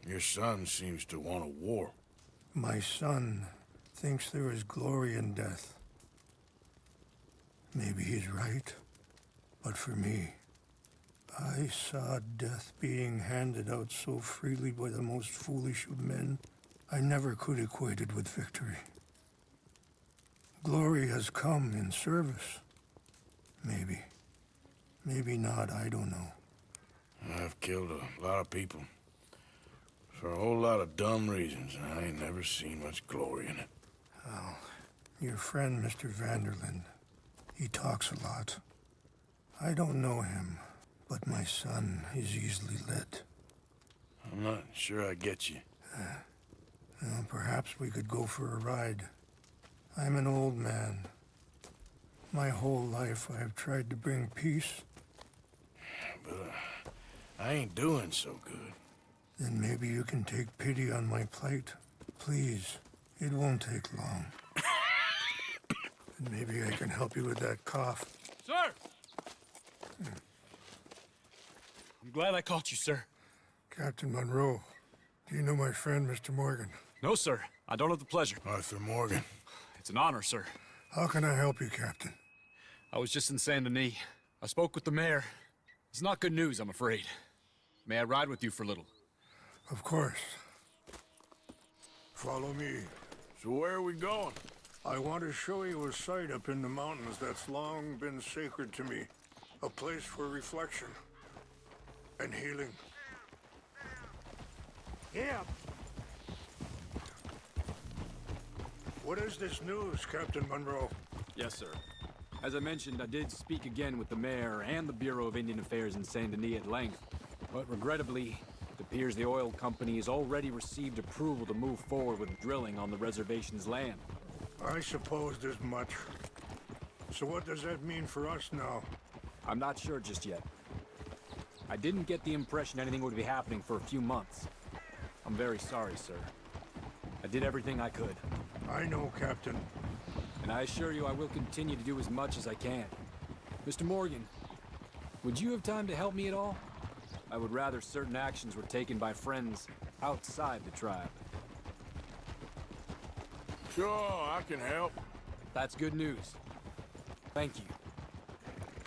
Your son seems to want a war. My son thinks there is glory in death. Maybe he's right, but for me, I saw death being handed out so freely by the most foolish of men, I never could equate it with victory. Glory has come in service. Maybe. Maybe not, I don't know. I've killed a lot of people. For a whole lot of dumb reasons, and I ain't never seen much glory in it. Oh, your friend, Mr. Vanderlyn, he talks a lot. I don't know him, but my son is easily led. I'm not sure I get you. Well, perhaps we could go for a ride. I'm an old man. My whole life I have tried to bring peace. But I ain't doing so good. Then maybe you can take pity on my plight. Please, it won't take long. And maybe I can help you with that cough. Sir! I'm glad I caught you, sir. Captain Monroe, do you know my friend, Mr. Morgan? No, sir. I don't have the pleasure. Arthur Morgan. It's an honor, sir. How can I help you, Captain? I was just in Saint Denis. I spoke with the mayor. It's not good news, I'm afraid. May I ride with you for a little? Of course. Follow me. So where are we going? I want to show you a site up in the mountains that's long been sacred to me. A place for reflection and healing. Yeah. What is this news, Captain Monroe? Yes, sir. As I mentioned, I did speak again with the mayor and the Bureau of Indian Affairs in Saint Denis at length. But regrettably, it appears the oil company has already received approval to move forward with drilling on the reservation's land. I supposed as much. So what does that mean for us now? I'm not sure just yet. I didn't get the impression anything would be happening for a few months. I'm very sorry, sir. I did everything I could. I know, Captain. And I assure you I will continue to do as much as I can. Mr. Morgan, would you have time to help me at all? I would rather certain actions were taken by friends outside the tribe. Sure, I can help. That's good news. Thank you.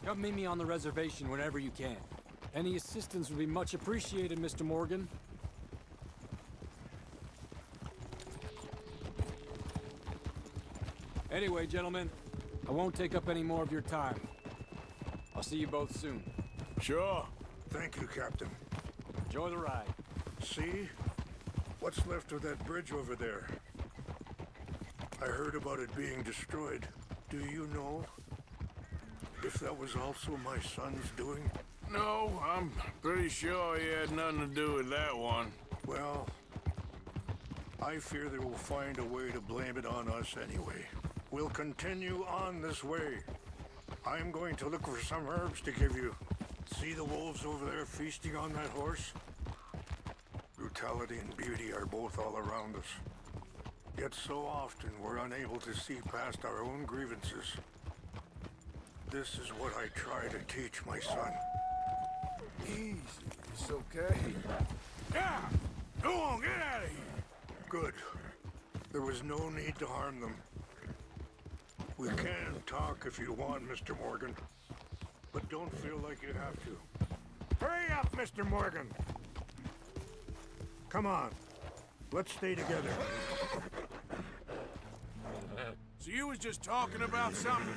Come meet me on the reservation whenever you can. Any assistance would be much appreciated, Mr. Morgan. Anyway, gentlemen, I won't take up any more of your time. I'll see you both soon. Sure. Thank you, Captain. Enjoy the ride. See? What's left of that bridge over there? I heard about it being destroyed. Do you know if that was also my son's doing? No, I'm pretty sure he had nothing to do with that one. Well, I fear they will find a way to blame it on us anyway. We'll continue on this way. I'm going to look for some herbs to give you. See the wolves over there feasting on that horse? Brutality and beauty are both all around us. Yet so often we're unable to see past our own grievances. This is what I try to teach my son. Easy, it's okay. Yeah! Go on, get out of here! Good. There was no need to harm them. We can talk if you want, Mr. Morgan. But don't feel like you have to. Hurry up, Mr. Morgan! Come on. Let's stay together. So you was just talking about something?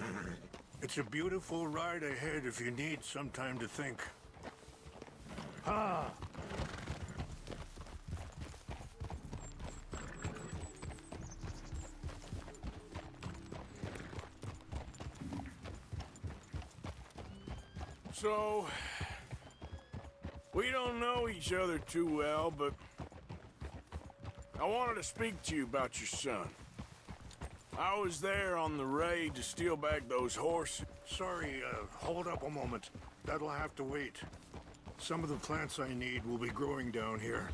It's a beautiful ride ahead if you need some time to think. Ah! So, we don't know each other too well, but I wanted to speak to you about your son. I was there on the raid to steal back those horses. Sorry, hold up a moment. That'll have to wait. Some of the plants I need will be growing down here.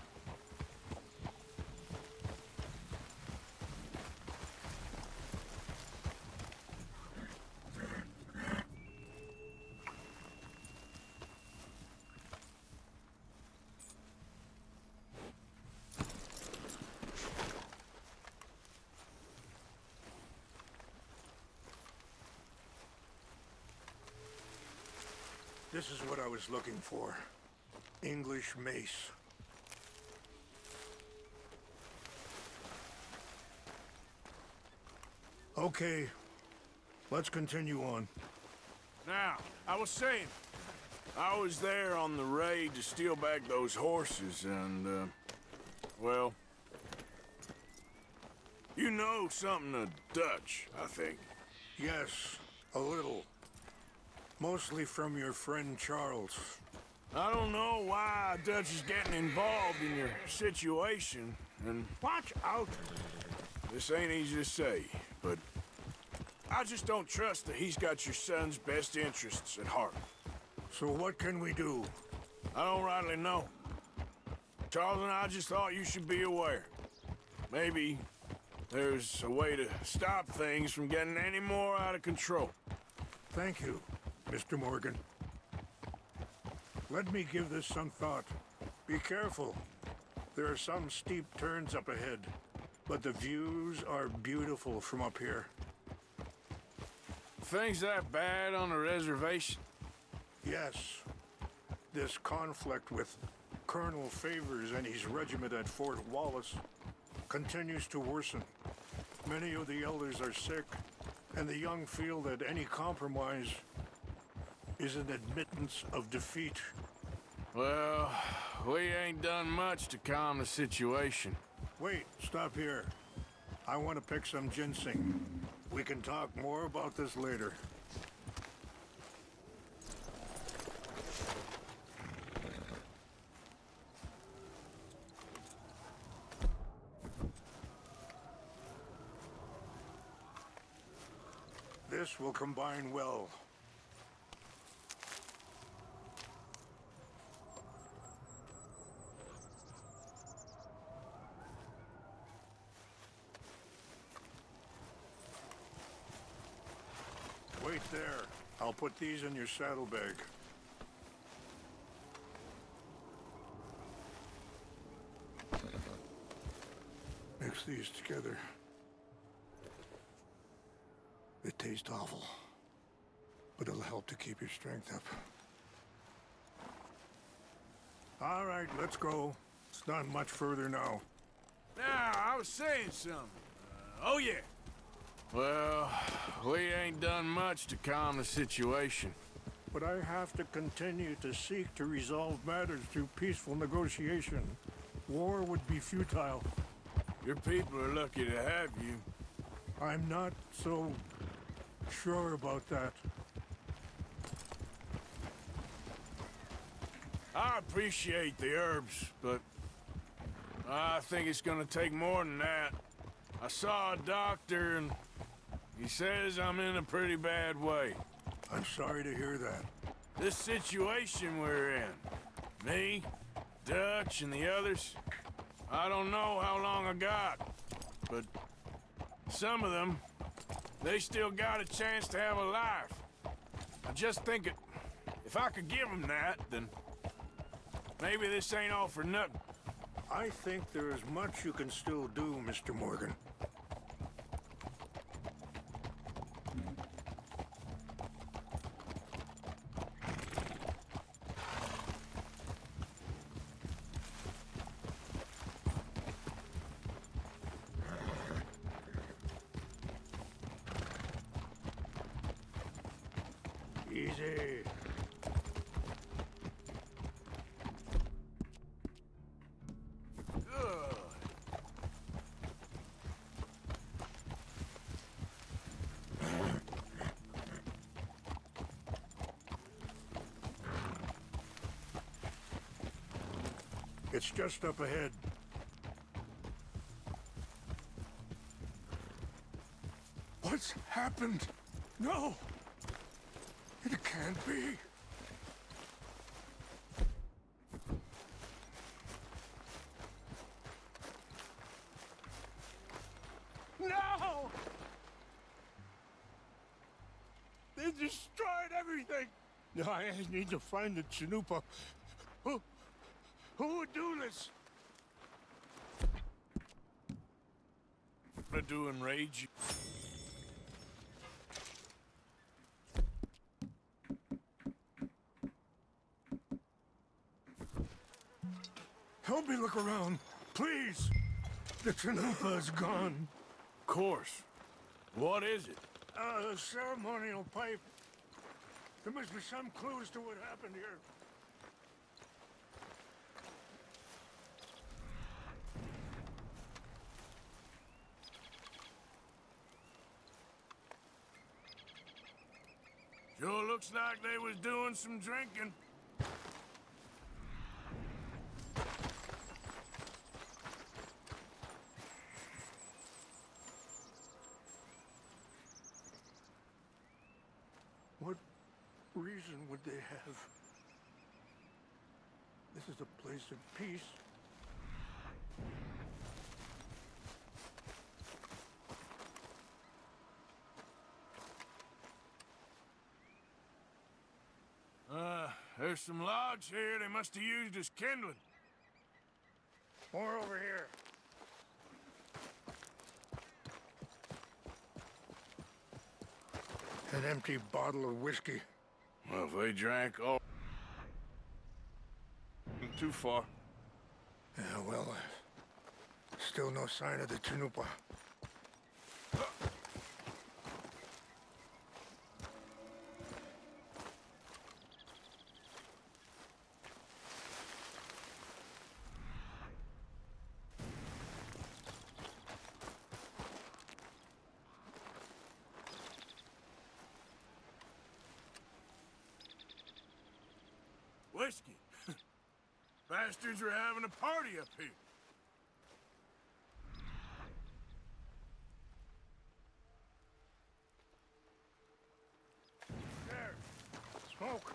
This is what I was looking for. English mace. Okay, let's continue on. Now, I was saying, I was there on the raid to steal back those horses, and, well, you know something of Dutch, I think. Yes, a little. Mostly from your friend Charles. I don't know why Dutch is getting involved in your situation, and Watch out! this ain't easy to say, but I just don't trust that he's got your son's best interests at heart. So what can we do? I don't rightly know. Charles and I just thought you should be aware. Maybe there's a way to stop things from getting any more out of control. Thank you, Mr. Morgan. Let me give this some thought. Be careful. There are some steep turns up ahead, but the views are beautiful from up here. Things that bad on the reservation? Yes. This conflict with Colonel Favors and his regiment at Fort Wallace continues to worsen. Many of the elders are sick, and the young feel that any compromise is an admittance of defeat. Well, we ain't done much to calm the situation. Wait, stop here. I want to pick some ginseng. We can talk more about this later. This will combine well. Wait there. I'll put these in your saddlebag. Mix these together. They taste awful, but it'll help to keep your strength up. All right, let's go. It's not much further now. Now, I was saying something. Oh, yeah. Well, we ain't done much to calm the situation. But I have to continue to seek to resolve matters through peaceful negotiation. War would be futile. Your people are lucky to have you. I'm not so sure about that. I appreciate the herbs, but I think it's gonna take more than that. I saw a doctor and he says I'm in a pretty bad way. I'm sorry to hear that. This situation we're in, me, Dutch, and the others, I don't know how long I got, but some of them, they still got a chance to have a life. I just think if I could give them that, then maybe this ain't all for nothing. I think there is much you can still do, Mr. Morgan. Easy. Good. It's just up ahead. What's happened? No! It can't be. No! They destroyed everything! No, I need to find the Chanupa. Who would do this? Gonna do enrage you. Help me look around, please. The chanupa is gone. Of course. What is it? A ceremonial pipe. There must be some clues to what happened here. Sure looks like they was doing some drinking. What reason would they have? This is a place of peace. There's some logs here they must have used as kindling. More over here. An empty bottle of whiskey. Well, if they drank all... too far. Yeah, well, still no sign of the chanupa. Whiskey. Bastards are having a party up here. There. Smoke.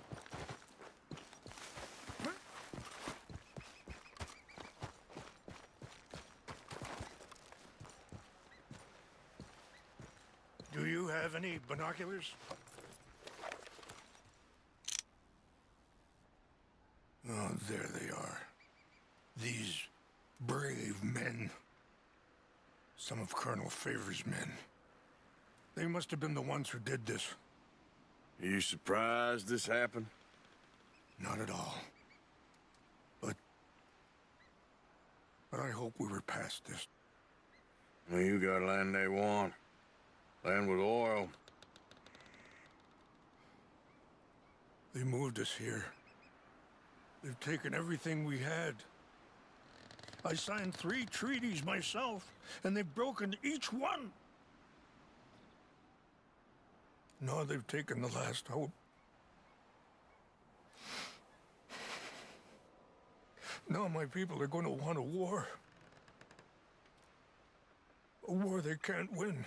Do you have any binoculars? Oh, there they are. These brave men. Some of Colonel Favor's men. They must have been the ones who did this. Are you surprised this happened? Not at all. But I hope we were past this. Well, you got land they want. Land with oil. They moved us here. They've taken everything we had. I signed 3 treaties myself, and they've broken each one. Now they've taken the last hope. Now my people are going to want a war. A war they can't win.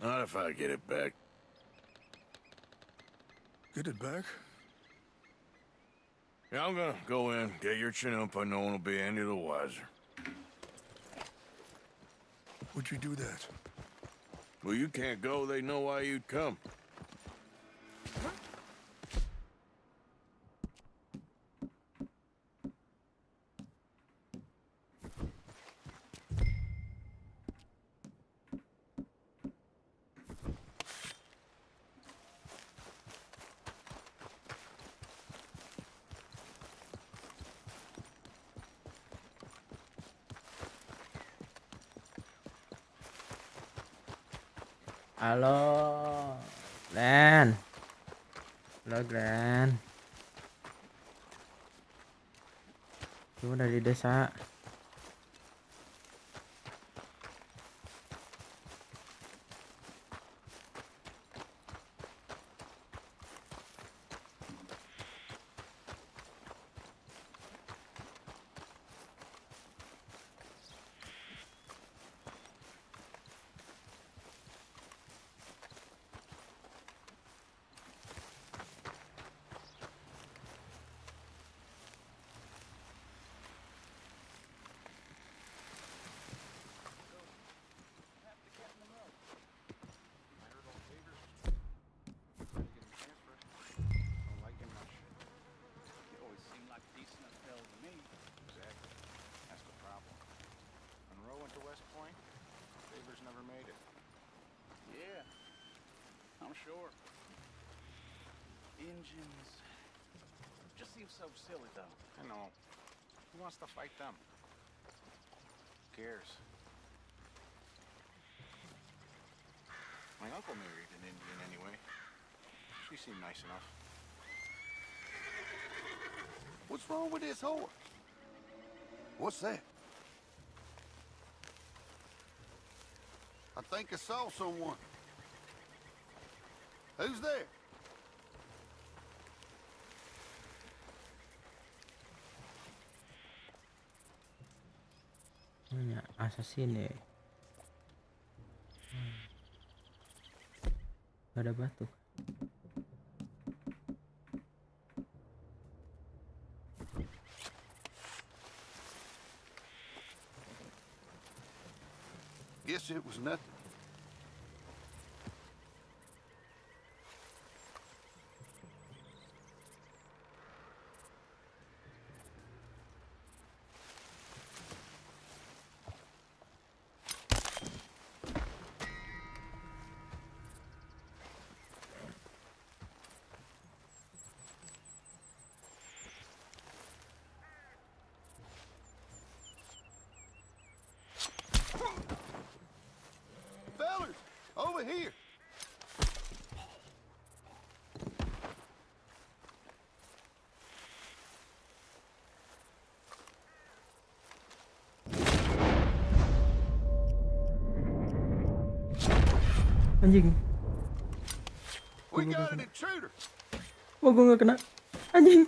Not if I get it back. Get it back? Yeah, I'm gonna go in, get your chanupa, no one will be any the wiser. Would you do that? Well, you can't go, they know why you'd come. Halo, Glenn. Halo, Glenn. Lu udah di desa. I'm sure. Engines, Just seems so silly, though. I know. Who wants to fight them? Who cares? My uncle married an Indian anyway. She seemed nice enough. What's wrong with this horse? What's that? I think I saw someone. Who's there? Banyak assassin ya. Gak ada batu. Guess it was nothing. Fellers, over here. Anjing. We got an intruder. Wah, gue gak kena. Anjing.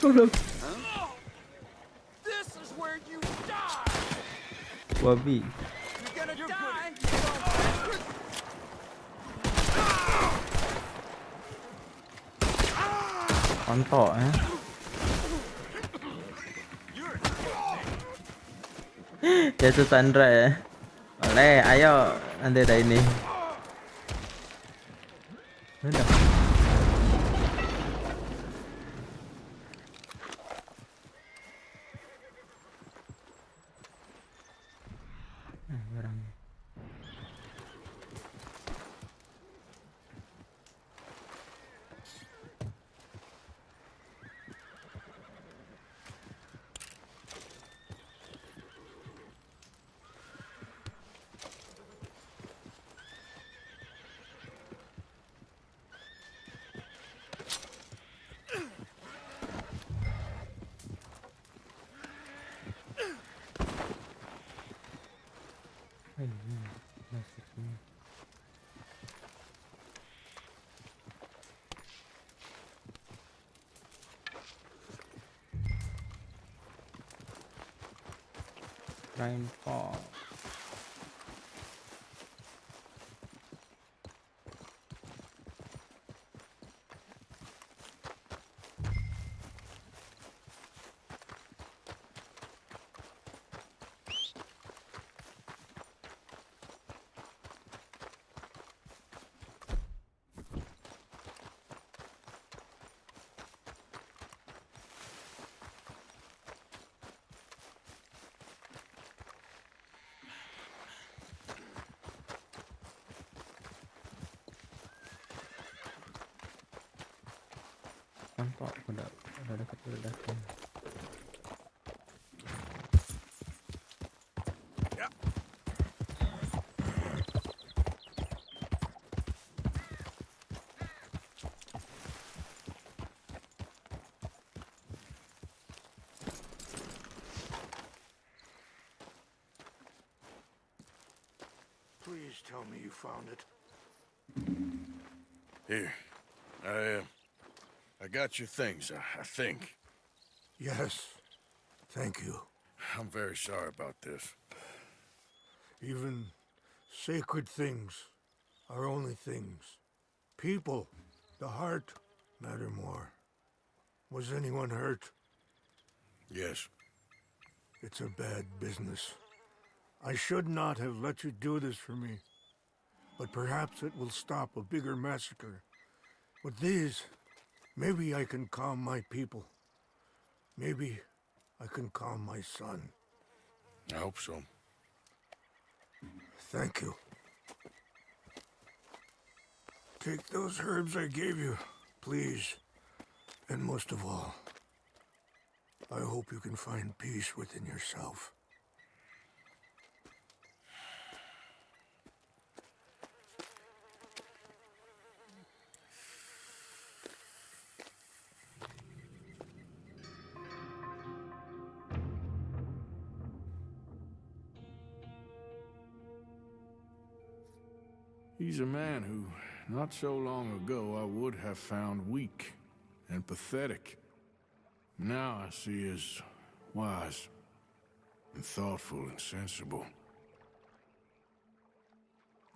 Goblok. This is where you die! Babi. You're gonna die! Kontok ya. Jatuh Sandra ya. Oleh, ayo nanti ada ini. Udah. Barangnya. Rainfall. Kontok udah dekat ledakan. Please tell me you found it. Here, I got your things, I think. Yes, thank you. I'm very sorry about this. Even sacred things are only things. People, the heart, matter more. Was anyone hurt? Yes. It's a bad business. I should not have let you do this for me. But perhaps it will stop a bigger massacre. With these, maybe I can calm my people. Maybe I can calm my son. I hope so. Thank you. Take those herbs I gave you, please. And most of all, I hope you can find peace within yourself. He's a man who, not so long ago, I would have found weak and pathetic. Now I see as wise and thoughtful and sensible.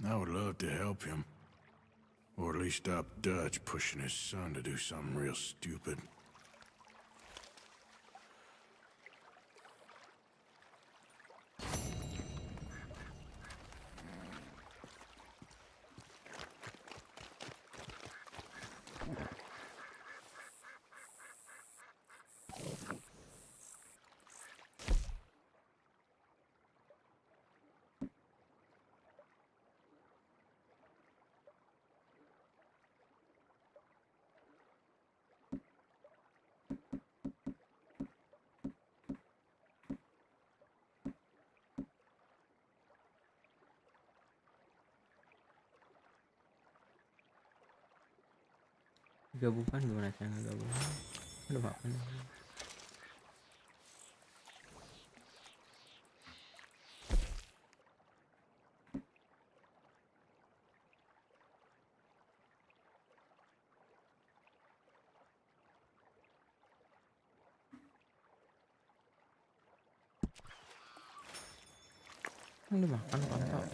I would love to help him. Or at least stop Dutch pushing his son to do something real stupid. Gabungan gimana cara ngegabungin? Aduh apa nih? Ini makan kontol.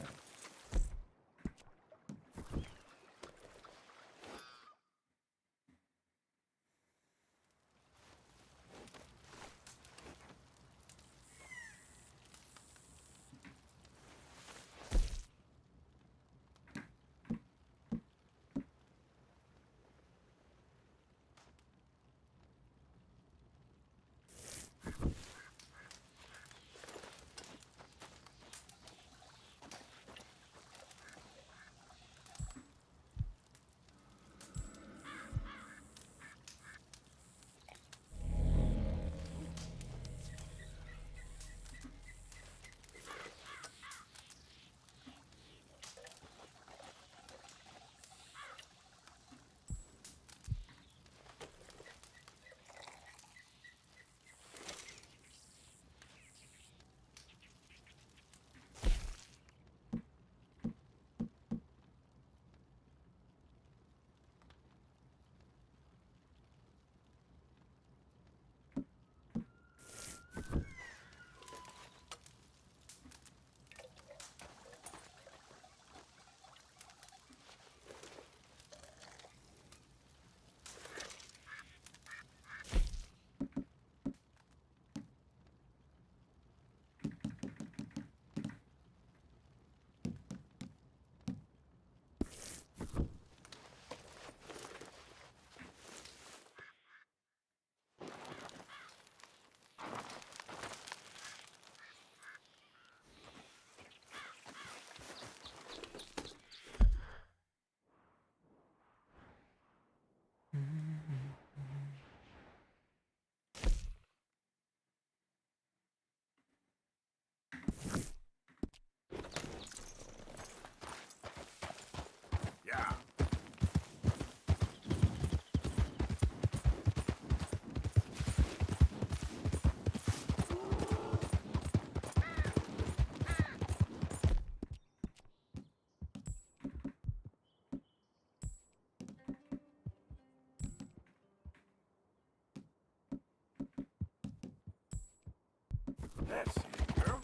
That's it, girl.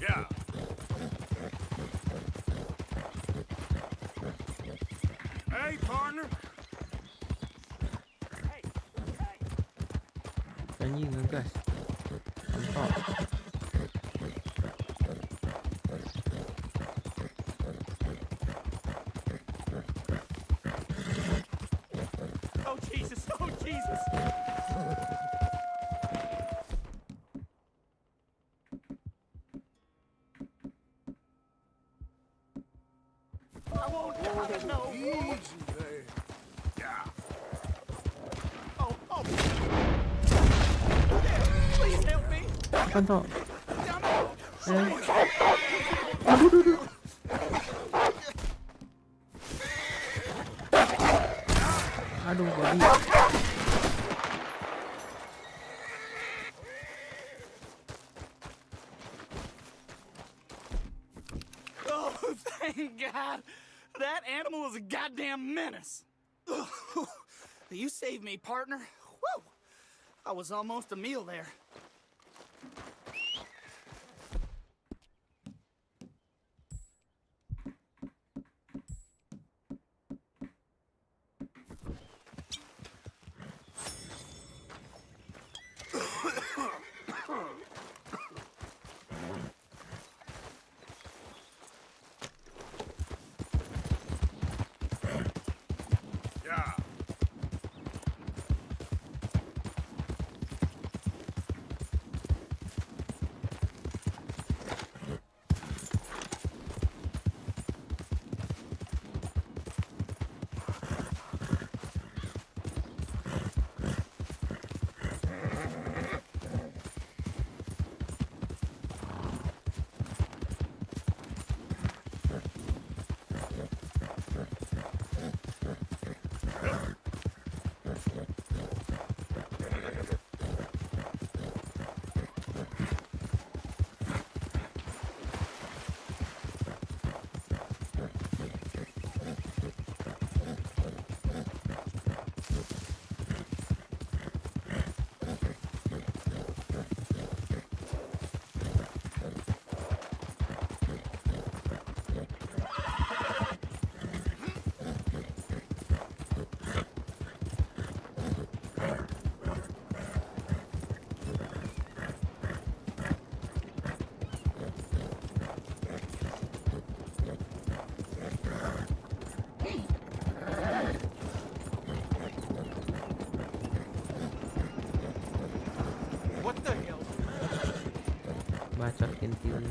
Yeah. Hey, partner. Anjing ngegas. Kontol. Oh, Jesus. Oh, Jesus! I won't die, no! Easy there. Yeah. Oh, oh! Please help me! Kan tuh. Aduh, body. Oh, thank God! That animal is a goddamn menace! You saved me, partner. Woo! I was almost a meal there. Yeah. What the hell? Bacot intinya.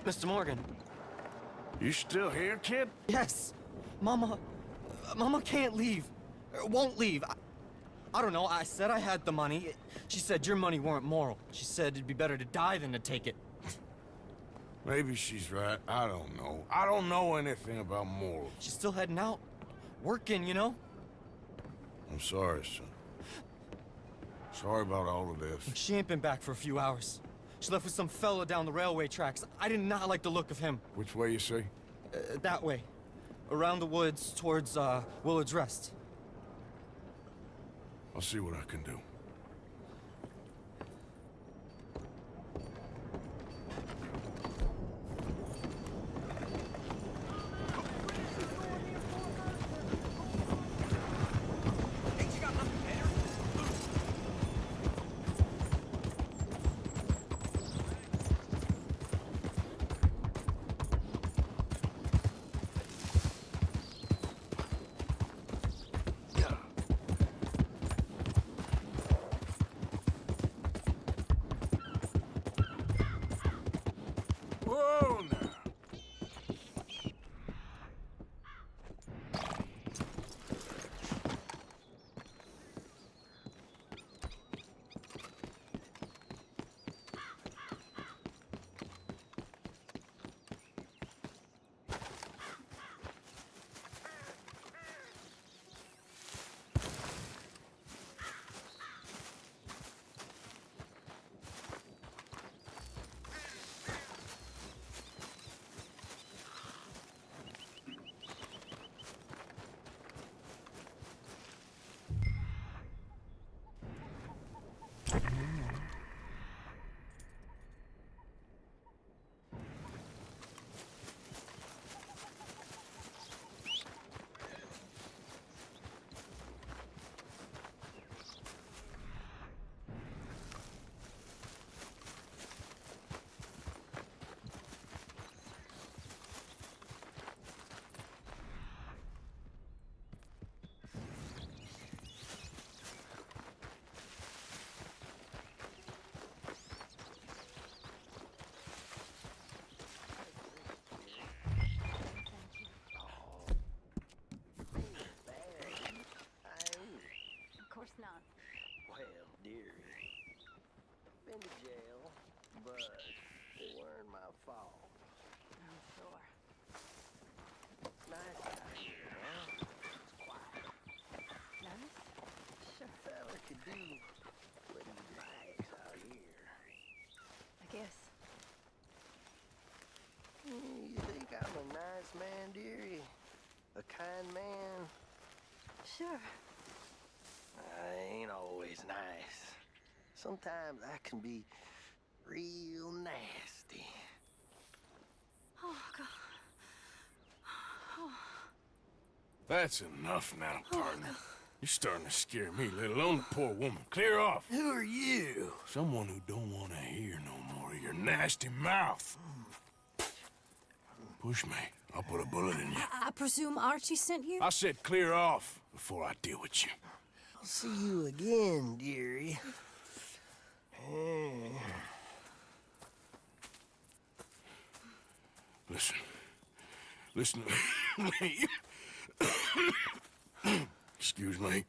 Mr. Morgan. You still here, kid? Yes. Mama can't leave. Won't leave. I don't know. I said I had the money. She said your money weren't moral. She said it'd be better to die than to take it. Maybe she's right. I don't know. I don't know anything about morals. She's still heading out. Working, you know? I'm sorry, son. Sorry about all of this. She ain't been back for a few hours. She left with some fella down the railway tracks. I did not like the look of him. Which way you say? That way. Around the woods towards, Willard's Rest. I'll see what I can do. son. Well, dearie, been to jail, but it weren't my fault. I'm sure. Nice out here, huh? It's quiet. Nice? Sure. Fella could do what he likes out here. I guess. You think I'm a nice man, dearie? A kind man? Sure. I ain't always nice. Sometimes I can be real nasty. Oh, God. Oh. That's enough now, partner. You're starting to scare me, let alone the poor woman. Clear off. Who are you? Someone who don't want to hear no more of your nasty mouth. Push me. I'll put a bullet in you. I presume Archie sent you? I said clear off before I deal with you. I'll see you again, dearie. Listen. Listen to me. Excuse me.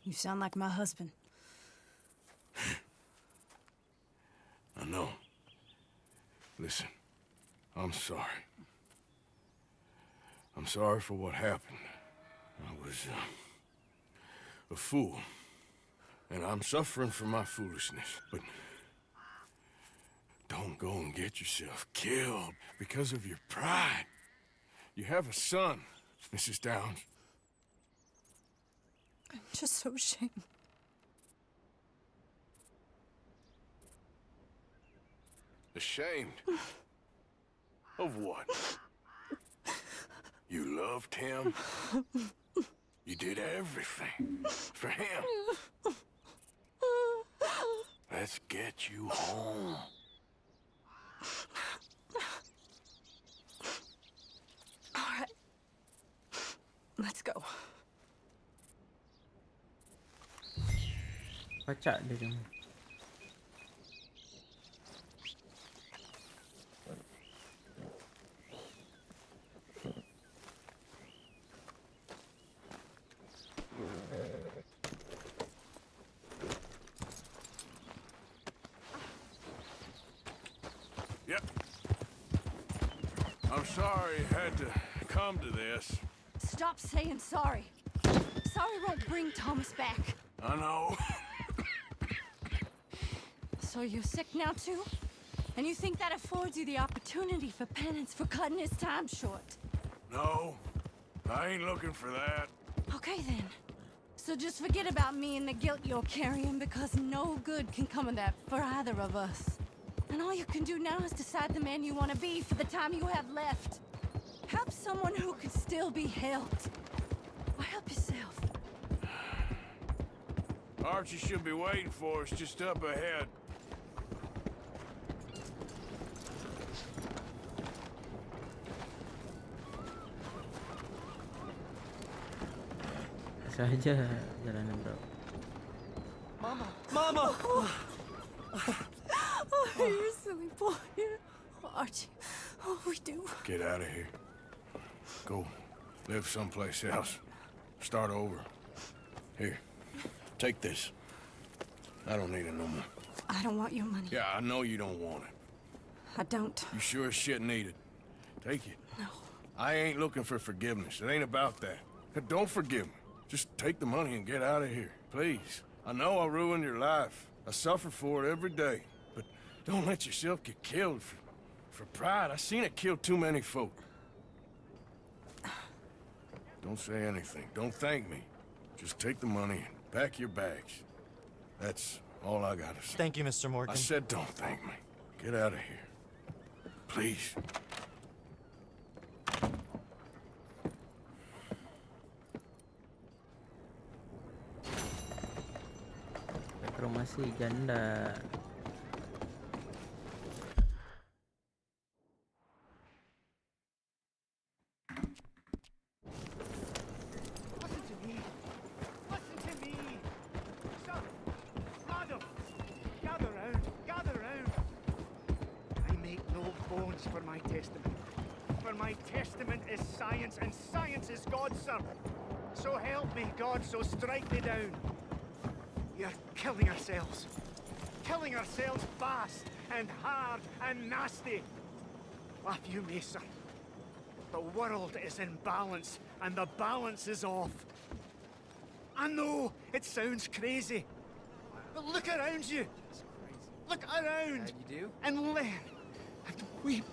You sound like my husband. I know. Listen, I'm sorry. I'm sorry for what happened. I was a fool. And I'm suffering for my foolishness. But don't go and get yourself killed because of your pride. You have a son, Mrs. Downs. I'm just so ashamed. Ashamed? Of what? You loved him? You did everything for him. Let's get you home. All right. Let's go. Kocak dia cuma. Yep. I'm sorry it had to come to this. Stop saying sorry. Sorry won't bring Thomas back. I know. So you're sick now too? And you think that affords you the opportunity for penance for cutting his time short? No, I ain't looking for that. Okay then. So just forget about me and the guilt you're carrying, because no good can come of that for either of us. And all you can do now is decide the man you want to be for the time you have left. Help someone who can still be helped. Or help yourself. Archie should be waiting for us just up ahead. Saja jalanan bro. Mama! Mama! Oh, you're a silly boy. Oh, Archie, what we do? Get out of here. Go live someplace else. Start over. Here, take this. I don't need it no more. I don't want your money. Yeah, I know you don't want it. I don't. You sure as shit need it. Take it. No. I ain't looking for forgiveness. It ain't about that. Don't forgive me. Just take the money and get out of here, please. I know I ruined your life. I suffer for it every day. But don't let yourself get killed for pride. I seen it kill too many folk. Don't say anything. Don't thank me. Just take the money and pack your bags. That's all I gotta say. Thank you, Mr. Morgan. I said don't thank me. Get out of here. Please. Rekromasi janda. Listen to me. Listen to me. Sir, madam, gather round, gather round. I make no bones for my testament. For my testament is science, and science is God, sir. So help me, God, so strike me down. killing ourselves. Killing ourselves fast and hard and nasty. Laugh you may, sir. The world is in balance, and the balance is off. I know it sounds crazy, but look around you. Look around. You do? And learn and weep.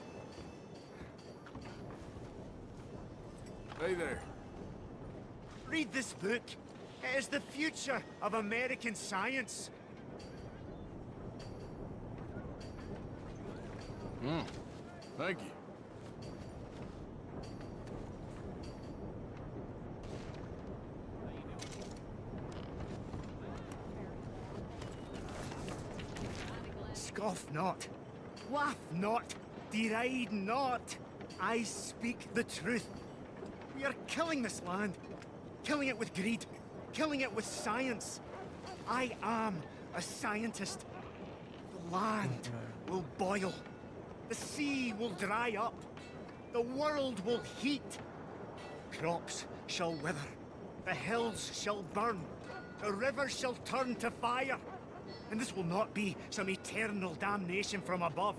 Hey there. Read this book. It is the future of American science. Thank you. Scoff not, laugh not, deride not. I speak the truth. We are killing this land, killing it with greed, killing it with science. I am a scientist. The land will boil, the sea will dry up, the world will heat. Crops shall wither, the hills shall burn, the rivers shall turn to fire. And this will not be some eternal damnation from above.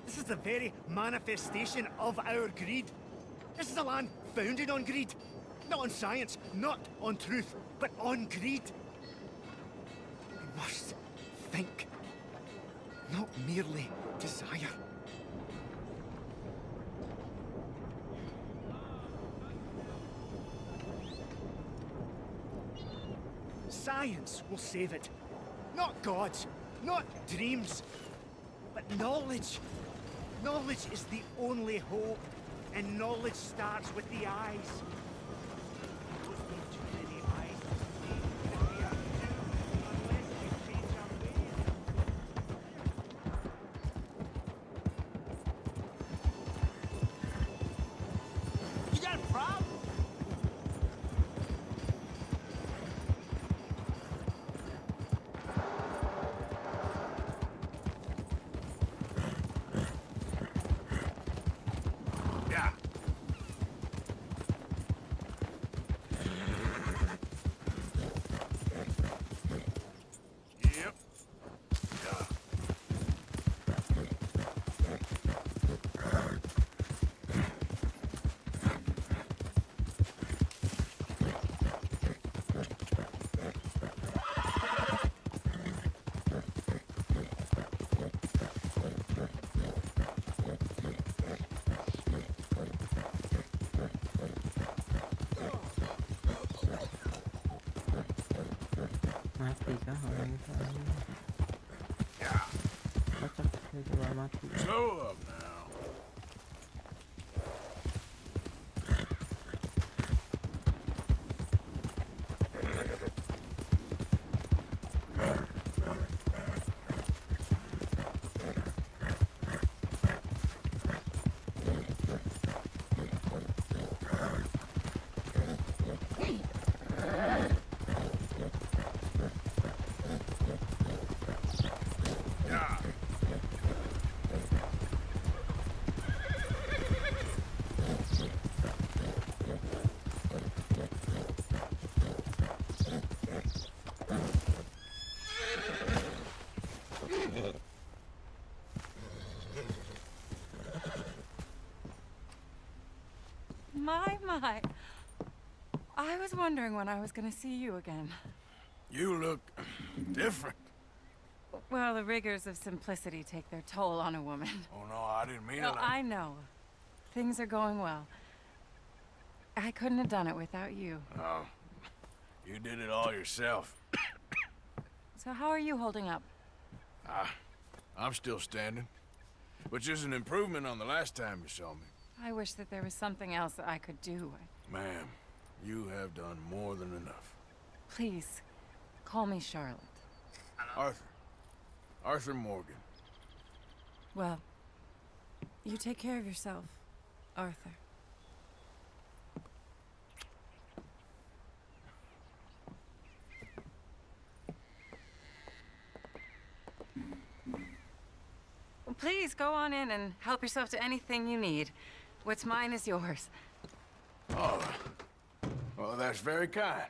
This is the very manifestation of our greed. This is a land founded on greed. Not on science, not on truth, but on greed. We must think, not merely desire. Science will save it. Not gods, not dreams, but knowledge. Knowledge is the only hope, and knowledge starts with the eyes. Don't need too many eyes to see what we are doing unless we change our ways. You got a problem? Mati kah orang itu? Macam dia coba mati. Slow up now. My. I was wondering when I was gonna see you again. You look different. Well, the rigors of simplicity take their toll on a woman. Oh, no, I didn't mean No, it. I know. Things are going well. I couldn't have done it without you. Oh, you did it all yourself. So how are you holding up? I'm still standing, which is an improvement on the last time you saw me. I wish that there was something else that I could do. Ma'am, you have done more than enough. Please, call me Charlotte. Arthur. Arthur Morgan. Well, you take care of yourself, Arthur. Well, please go on in and help yourself to anything you need. What's mine is yours. Oh, well, that's very kind.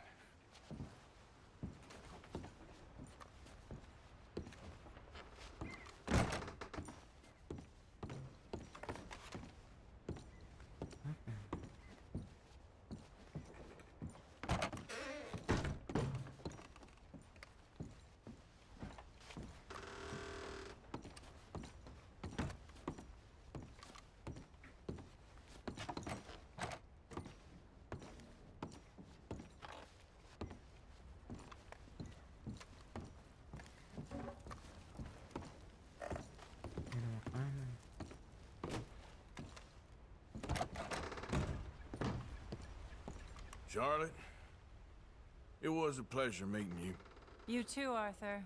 Charlotte, it was a pleasure meeting you. You too, Arthur.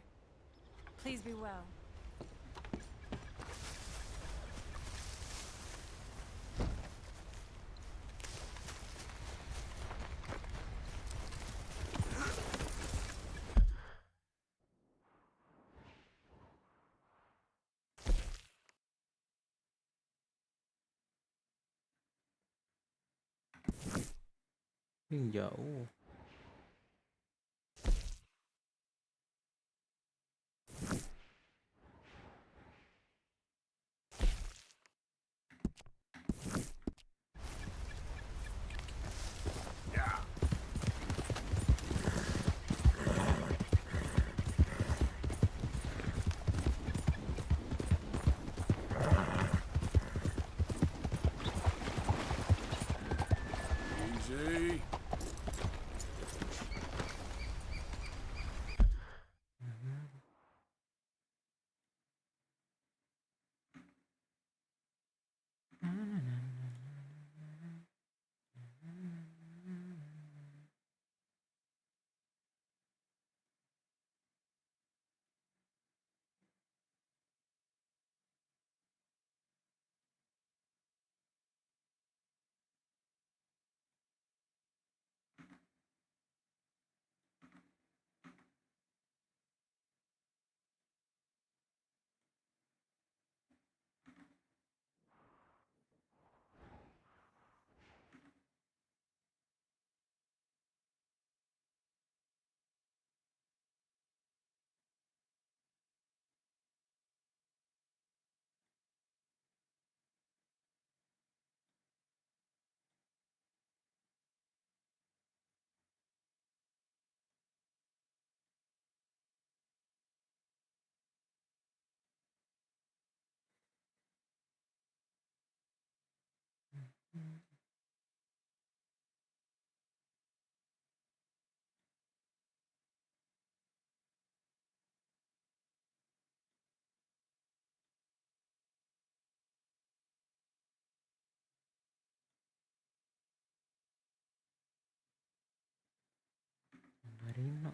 Please be well. Jauh. Easy. Marino.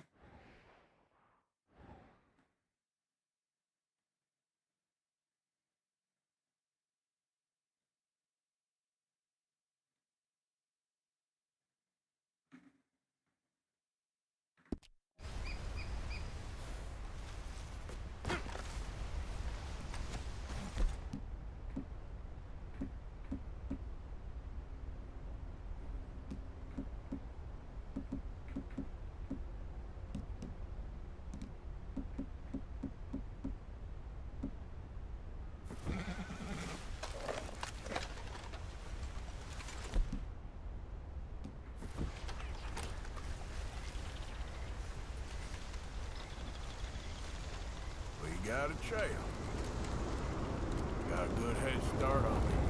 We got a trail. Got a good head start on me.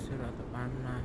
pasir atau panah.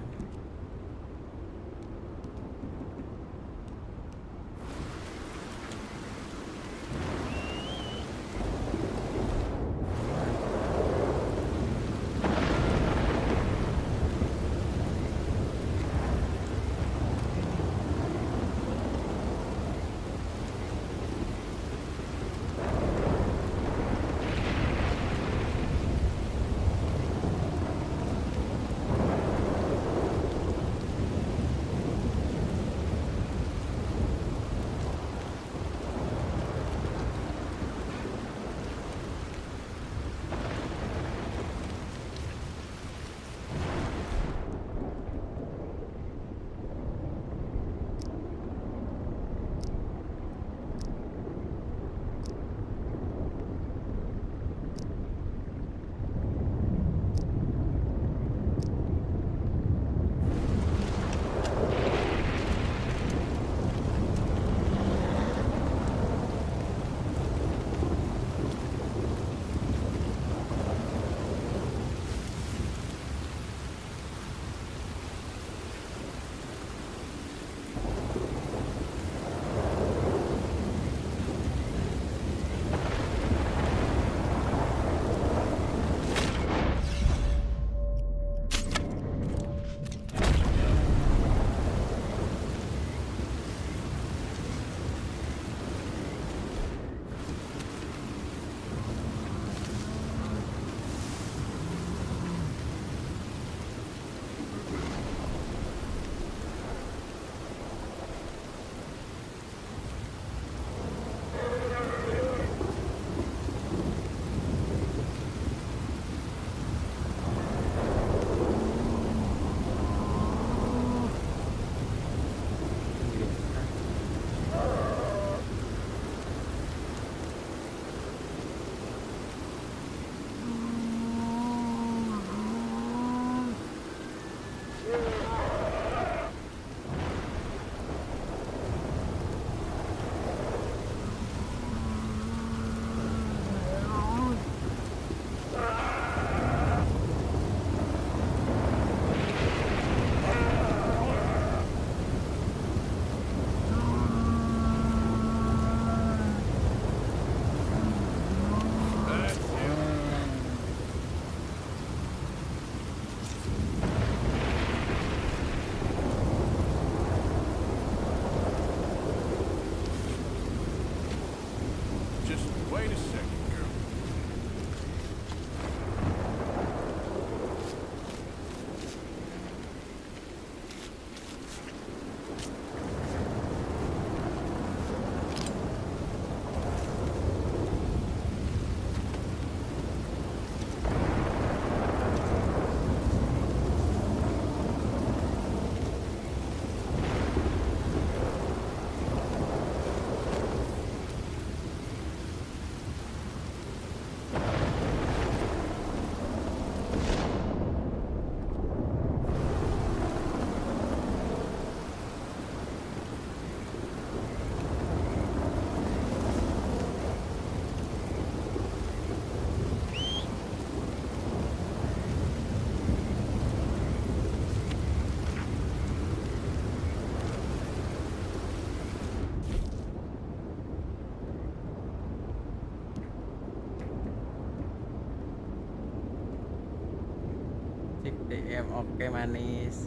DM oke manis.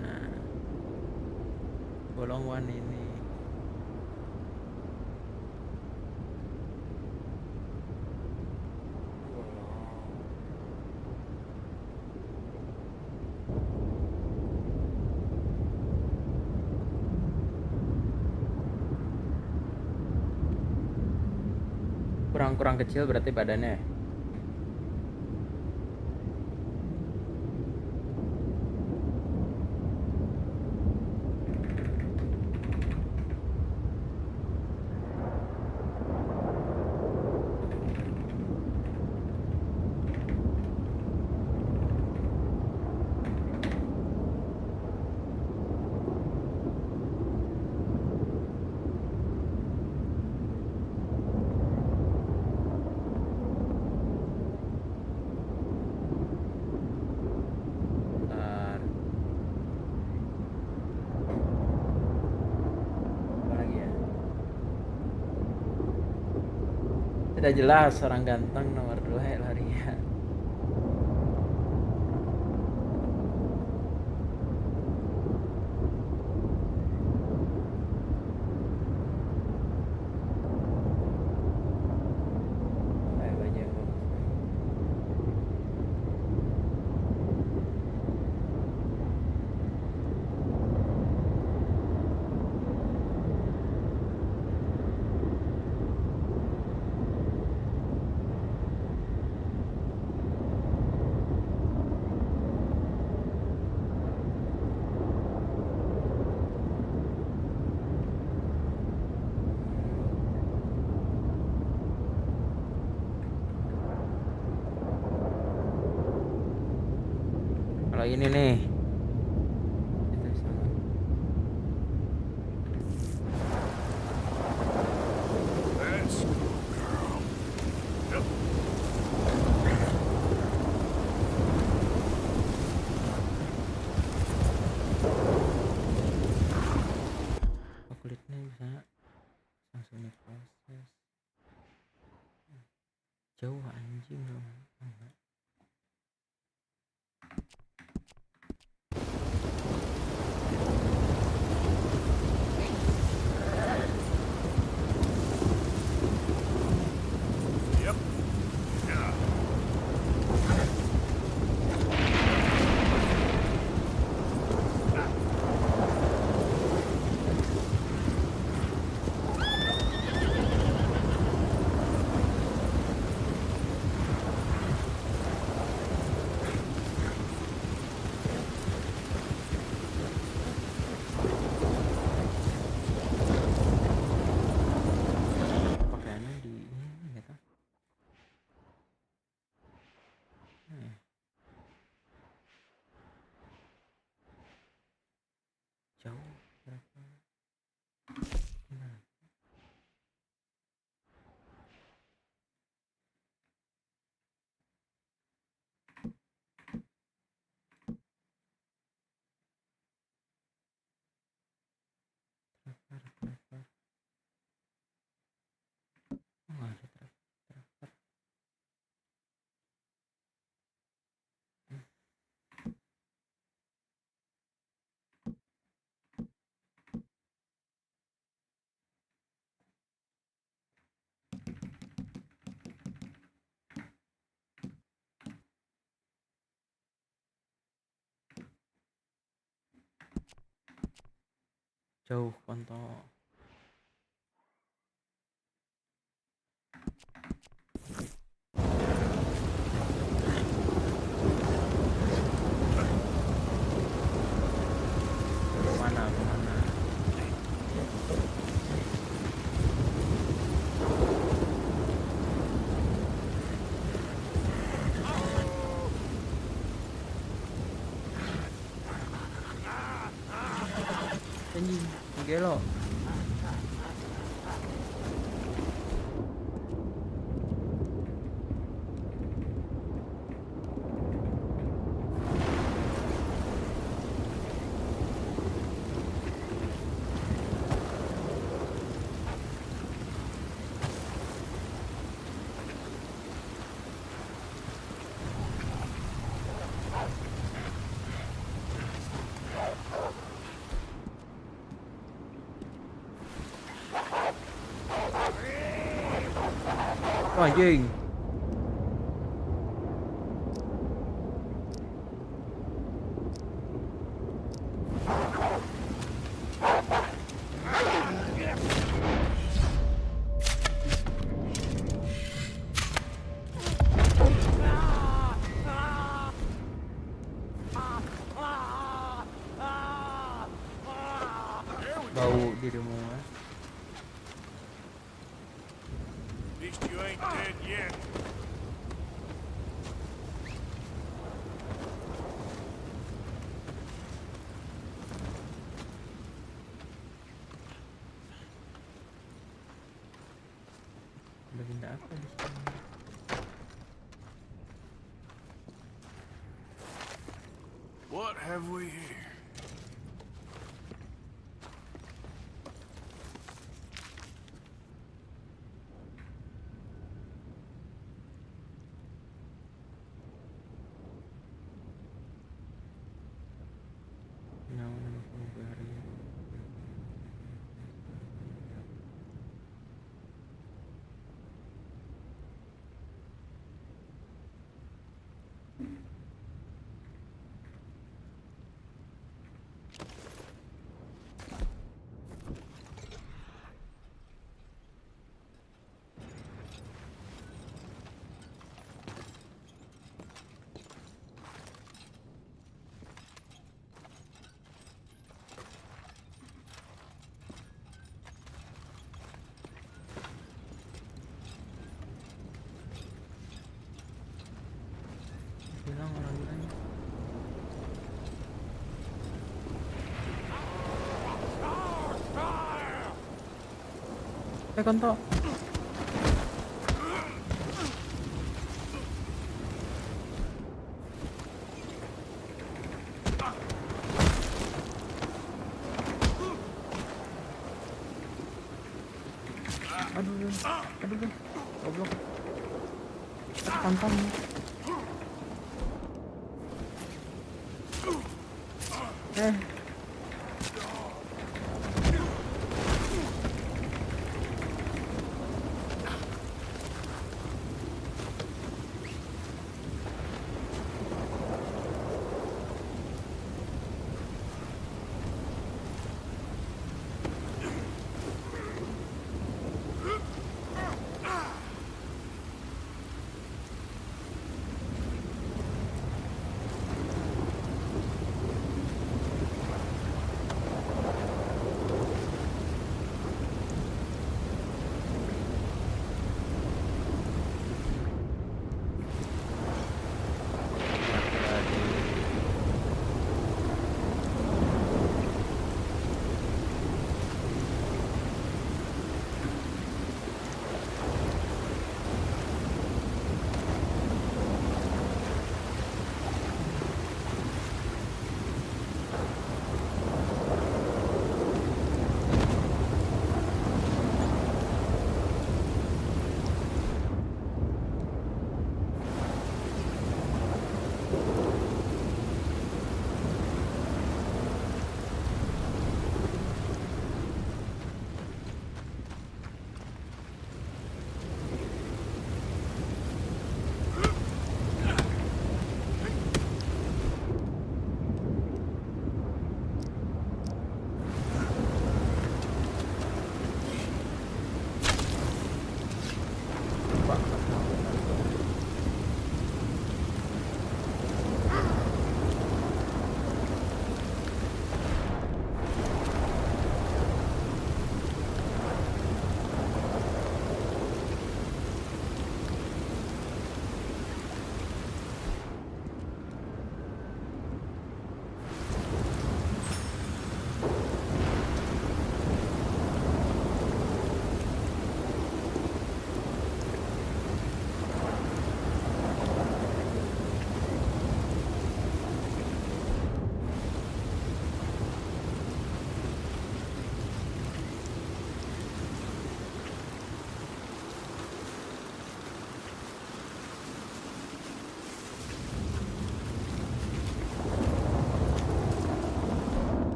Nah, bolong one ini. Kurang kecil berarti badannya. Udah jelas orang ganteng nomor 2 larian. Baju yang bagus. Kalau ini nih itu sama. That's cool, girl. Yep. Oh, kulitnya bisa langsung diproses. Jauh anjing dong. Yep. Yeah. Pakaiannya di ini gitu. Jauh berapa? Nah. Tracker. Oh, ada tracker. Jauh kontol. Mana? Anjing, gelo. Oh, anjing. Bau dirimu. At least you ain't dead yet. Ada benda apa di sini? What have we here? orang gilanya. Konto. Aduh, goblok. Pantang.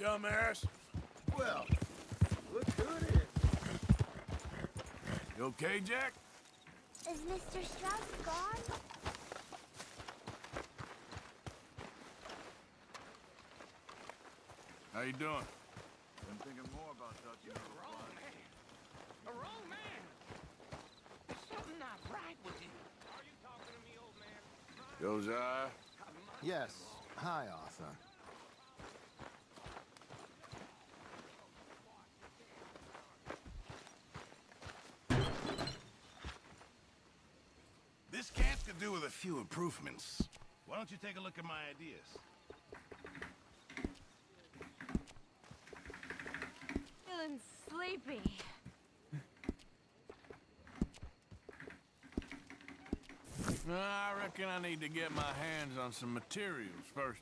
dumbass. Well, look who it is. You okay, Jack? Is Mr. Strauss gone? How you doing? Been thinking more about touching You're the wrong man. The wrong man. There's something not right with you. Are you talking to me, old man? Josiah? Yes. Hi, Arthur. This camp could do with a few improvements. Why don't you take a look at my ideas? Feeling sleepy. I reckon I need to get my hands on some materials first.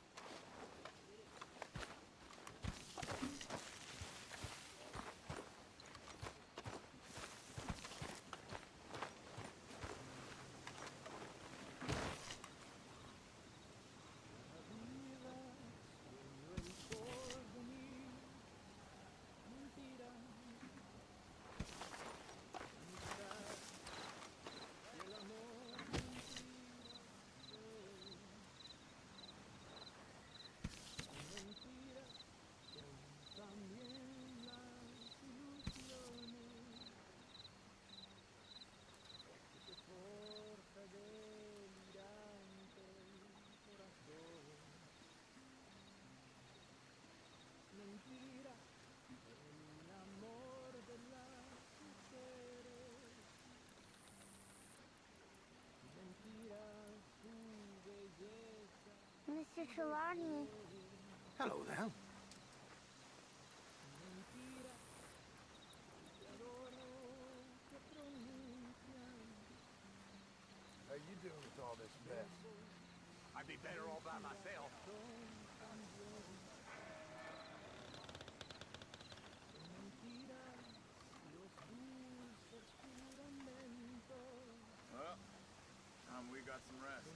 Mr. Trelawney. Hello there. How you doing with all this mess? I'd be better all by myself. Well, we got some rest.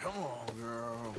Come on, girl.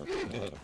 hả?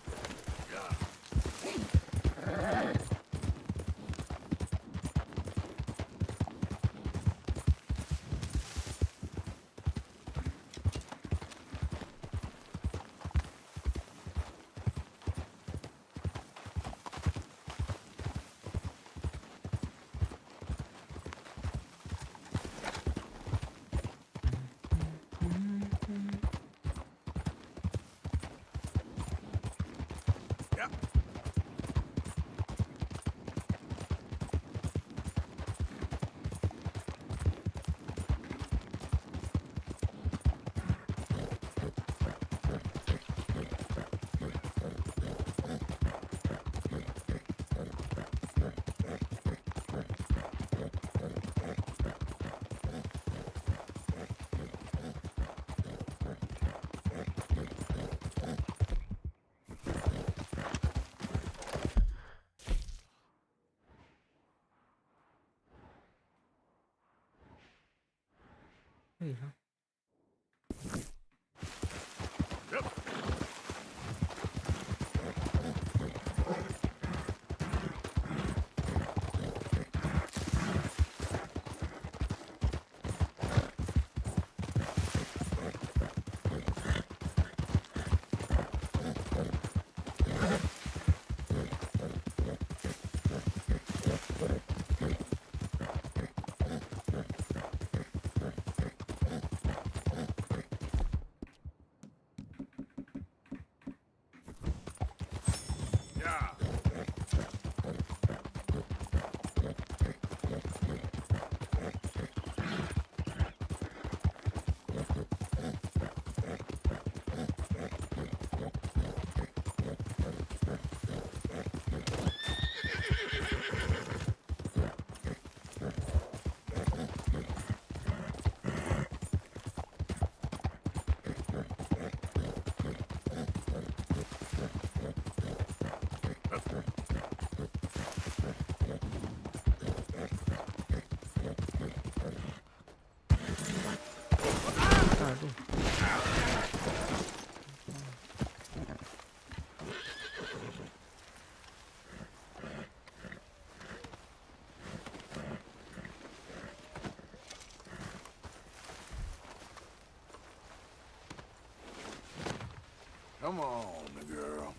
Come on, girl.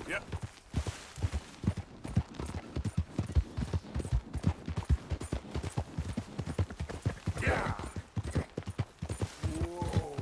Yep. Yeah. Whoa.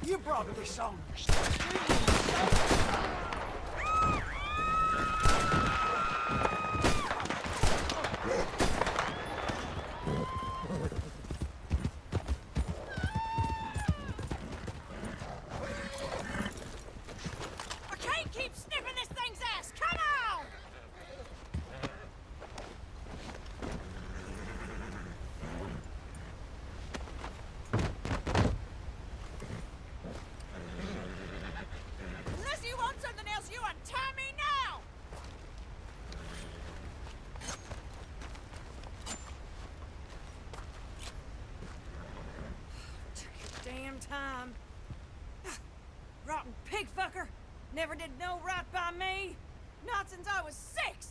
You brought this on. I can't keep sniffing this thing's ass. Come on! Unless you want something else, you untie me now! Took your damn time. Rotten pig fucker. Never did no right by me. Not since I was 6.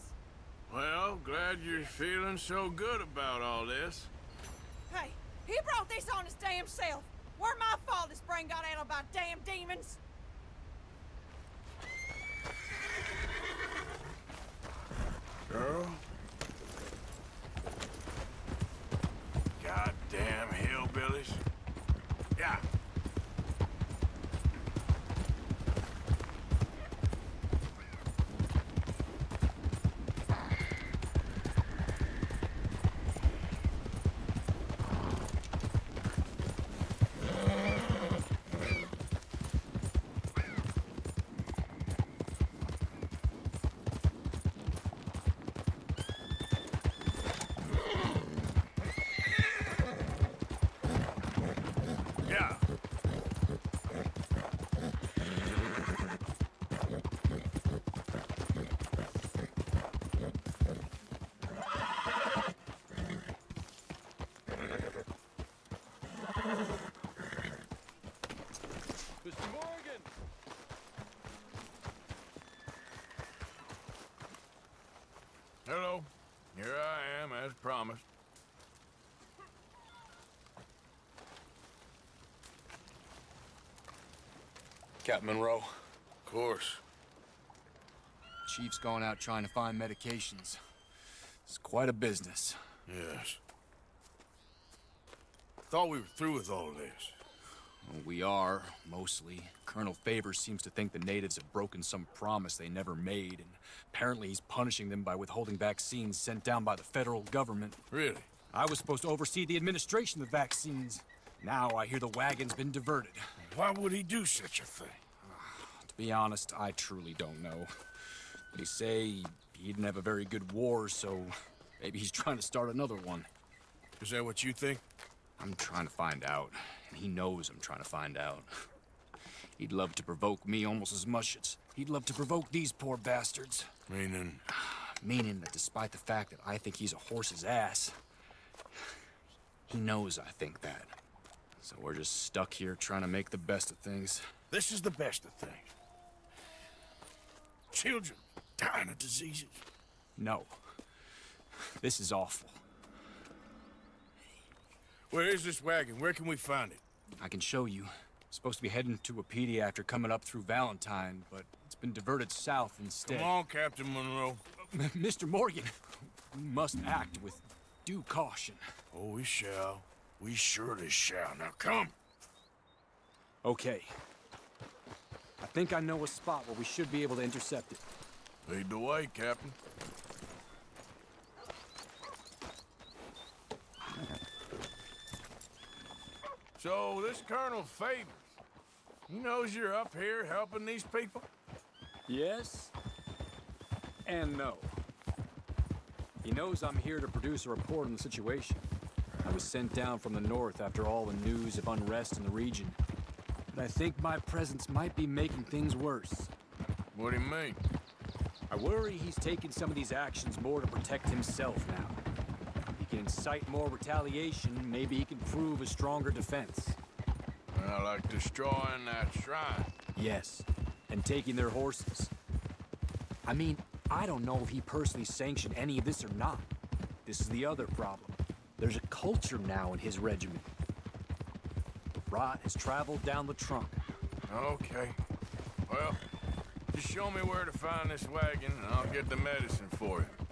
Well, glad you're feeling so good about all this. Hey, he brought this on his damn self. Weren't my fault his brain got addled by damn demons. Girl? Goddamn hillbillies. Yeah. promise. Captain Monroe. Of course. Chief's going out trying to find medications. It's quite a business. Yes. Thought we were through with all this. Well, we are, mostly. Colonel Favors seems to think the natives have broken some promise they never made, and apparently he's punishing them by withholding vaccines sent down by the federal government. Really? I was supposed to oversee the administration of vaccines. Now I hear the wagon's been diverted. Why would he do such a thing? To be honest, I truly don't know. They say he didn't have a very good war, so maybe he's trying to start another one. Is that what you think? I'm trying to find out, and he knows I'm trying to find out. He'd love to provoke me almost as much as he'd love to provoke these poor bastards. Meaning? Meaning that despite the fact that I think he's a horse's ass, he knows I think that. So we're just stuck here trying to make the best of things. This is the best of things. Children dying of diseases. No. This is awful. Where is this wagon? Where can we find it? I can show you. It's supposed to be heading to a PD after coming up through Valentine, but it's been diverted south instead. Come on, Captain Monroe. Mr. Morgan, we must act with due caution. Oh, we shall. We surely shall. Now come. Okay. I think I know a spot where we should be able to intercept it. Lead the way, Captain. So, this Colonel Favors, he knows you're up here helping these people? Yes and no. He knows I'm here to produce a report on the situation. I was sent down from the north after all the news of unrest in the region. But I think my presence might be making things worse. What do you mean? I worry he's taking some of these actions more to protect himself now. If he can incite more retaliation, maybe he can prove a stronger defense. Well, like destroying that shrine. Yes, and taking their horses. I mean, I don't know if he personally sanctioned any of this or not. This is the other problem. There's a culture now in his regiment. The rot has traveled down the trunk. Okay. Well, just show me where to find this wagon, and I'll get the medicine for you.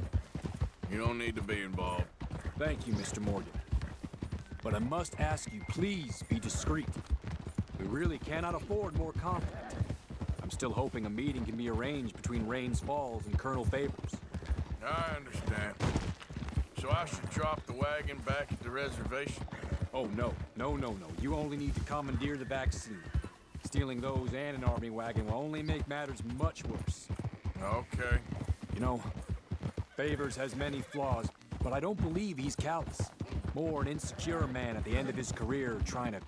You don't need to be involved. Thank you, Mr. Morgan. But I must ask you, please be discreet. We really cannot afford more conflict. I'm still hoping a meeting can be arranged between Rains Falls and Colonel Favors. I understand. So I should drop the wagon back at the reservation? Oh, no. No. You only need to commandeer the vaccine. Stealing those and an army wagon will only make matters much worse. Okay. You know, Favors has many flaws, but I don't believe he's callous. More an insecure man at the end of his career trying to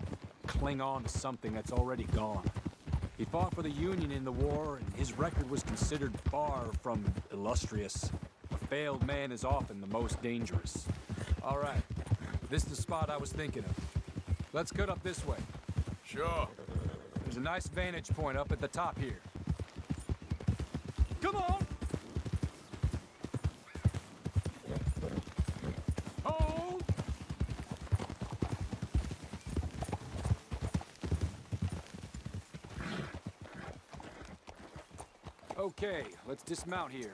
cling on to something that's already gone. He fought for the Union in the war, and his record was considered far from illustrious. A failed man is often the most dangerous. All right, this is the spot I was thinking of. Let's cut up this way. Sure. There's a nice vantage point up at the top here. Come on! Hold! Okay, let's dismount here.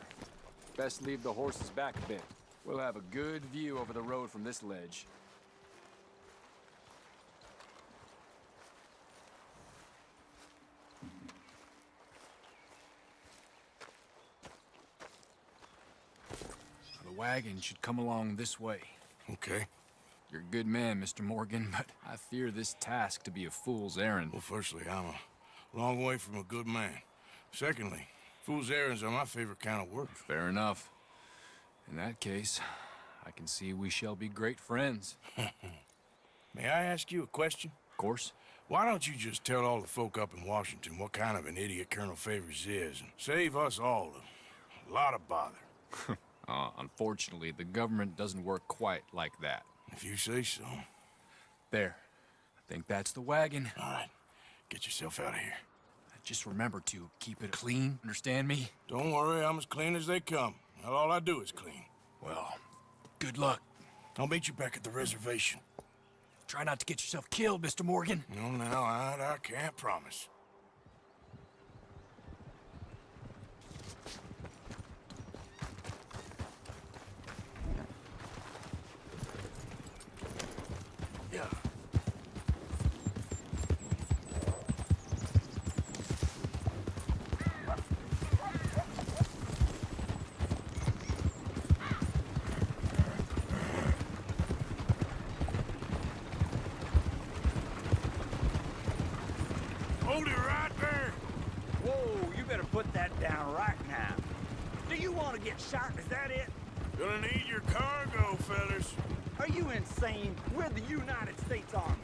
Best leave the horses back a bit. We'll have a good view over the road from this ledge. The wagon should come along this way. Okay. You're a good man, Mr. Morgan, but I fear this task to be a fool's errand. Well, firstly, I'm a long way from a good man. Secondly, fool's errands are my favorite kind of work. Fair enough. In that case, I can see we shall be great friends. May I ask you a question? Of course. Why don't you just tell all the folk up in Washington what kind of an idiot Colonel Favors is and save us all a lot of bother? Unfortunately, the government doesn't work quite like that. If you say so. There. I think that's the wagon. All right. Get yourself out of here. Just remember to keep it clean, understand me? Don't worry, I'm as clean as they come. Not all I do is clean. Well, good luck. I'll meet you back at the reservation. Try not to get yourself killed, Mr. Morgan. No, I can't promise. Yeah. Hold it right there. Whoa, you better put that down right now. Do you want to get shot? Is that it? Gonna need your cargo, fellas. Are you insane? We're the United States Army.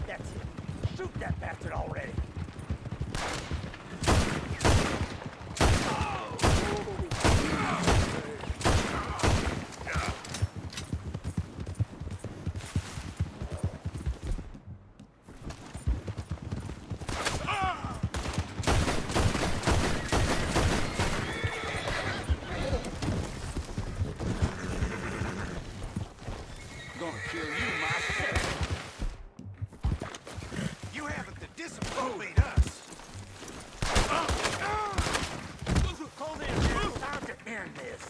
That's it. Shoot that bastard already. Gonna kill you myself. You haven't the discipline to beat us. Hold in there. It's time to end this.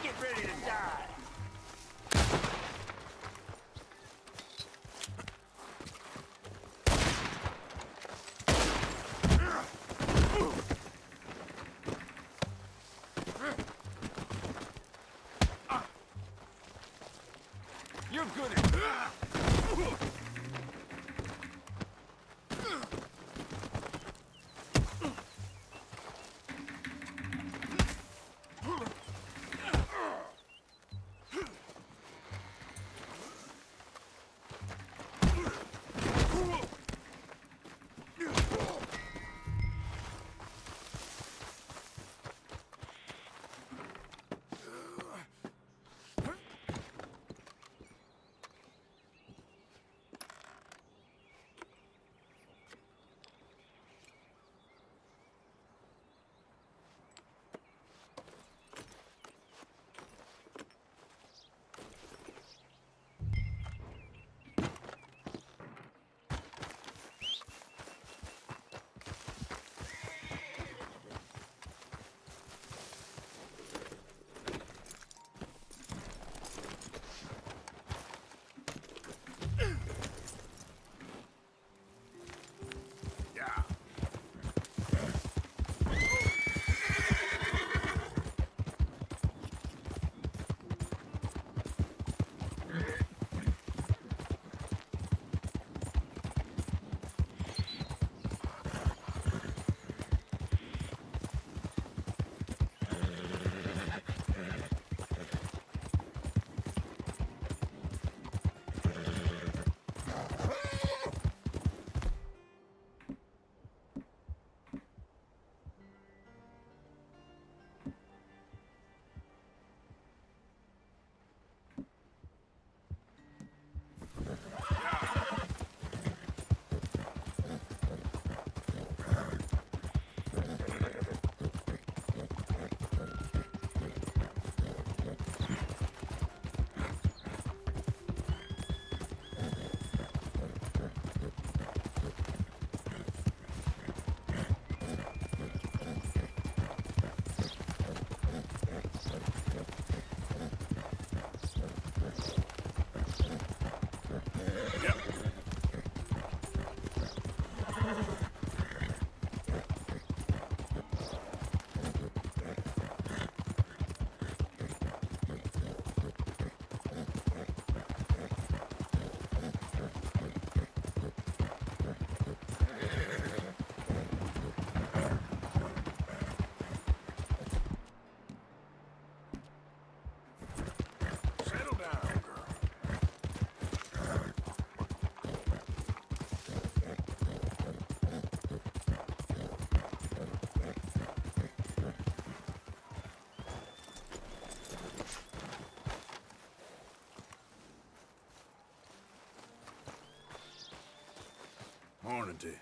Get ready to die. You're good at Morning to you.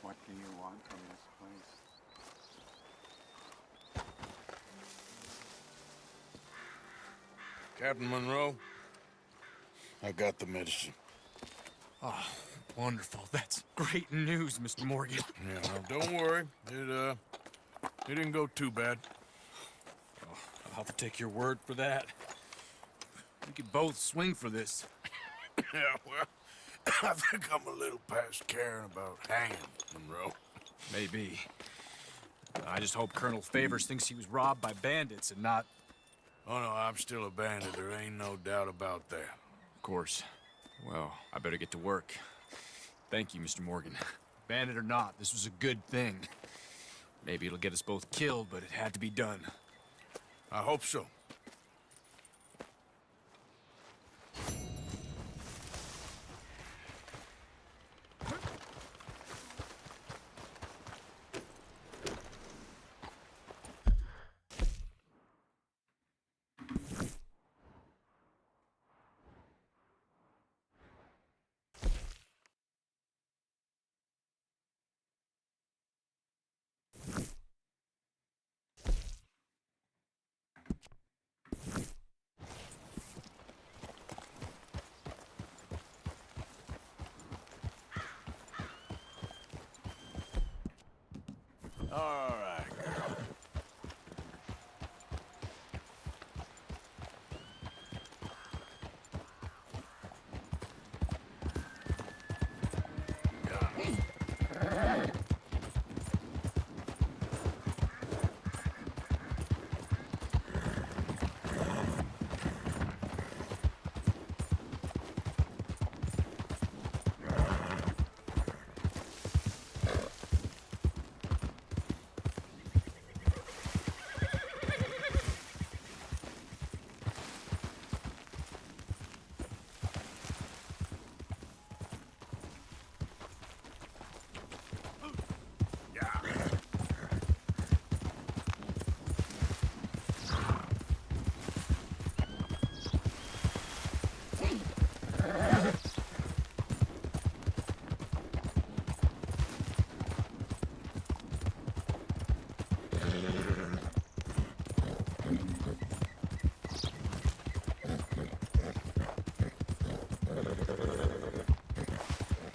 What do you want from this place? Captain Monroe, I got the medicine. Oh, wonderful. That's great news, Mr. Morgan. Yeah, now don't worry. It didn't go too bad. Oh, I'll have to take your word for that. We could both swing for this. Yeah, well, I think I'm a little past caring about hanging, Monroe. Maybe. I just hope Colonel Favors thinks he was robbed by bandits and not... Oh, no, I'm still a bandit. There ain't no doubt about that. Of course. Well, I better get to work. Thank you, Mr. Morgan. Bandit or not, this was a good thing. Maybe it'll get us both killed, but it had to be done. I hope so. All right, girl.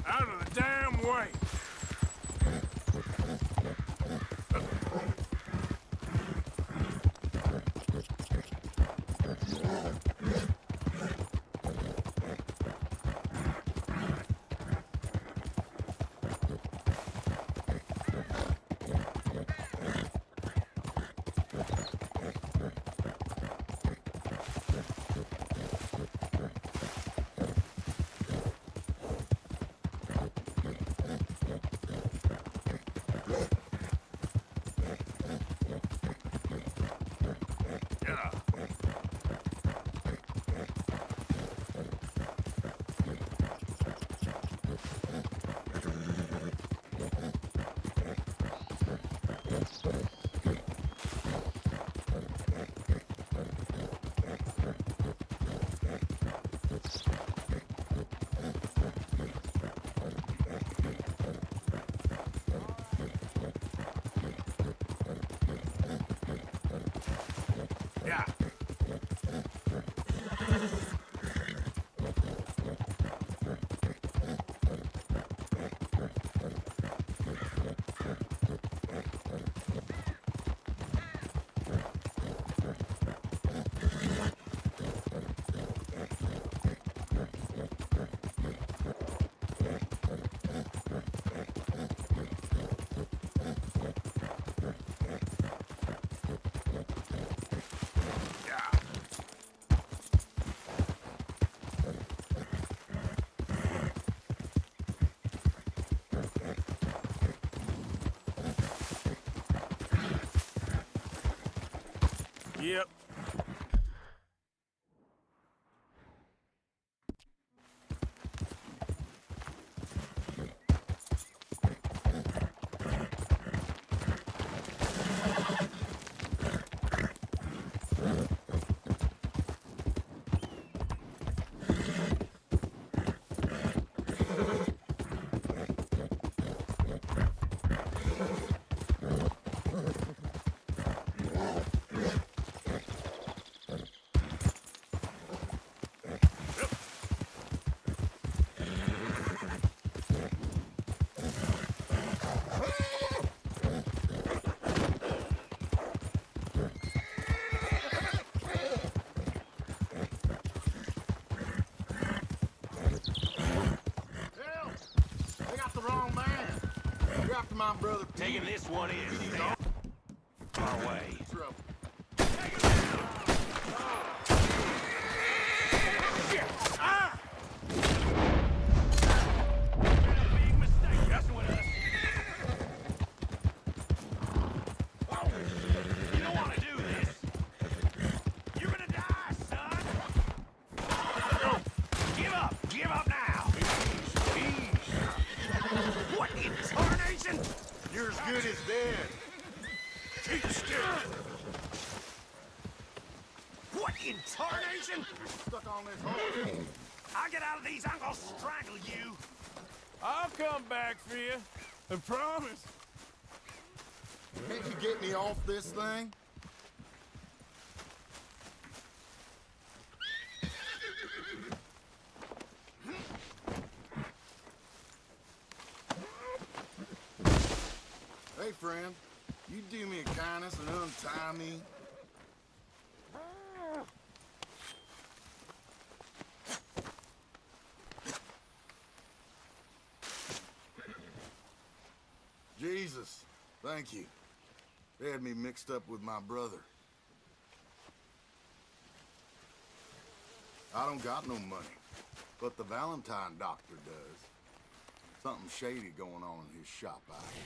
Out of the damn way! Yeah. Yep. after my brother. Taking this one in. Our way. Ah! Big mistake messing with us. You don't want to do this. You're gonna die, son. Give up. Give up now. Ease. What in tarnation? You're as good as dead. Keep still. What in tarnation? Stuck on this hole. I'll get out of these. I'm gonna strangle you. I'll come back for you. I promise. Can't you get me off this thing? Hey, friend. You do me a kindness and untie me. Jesus, thank you. They had me mixed up with my brother. I don't got no money, but the Valentine doctor does. Something shady going on in his shop out here.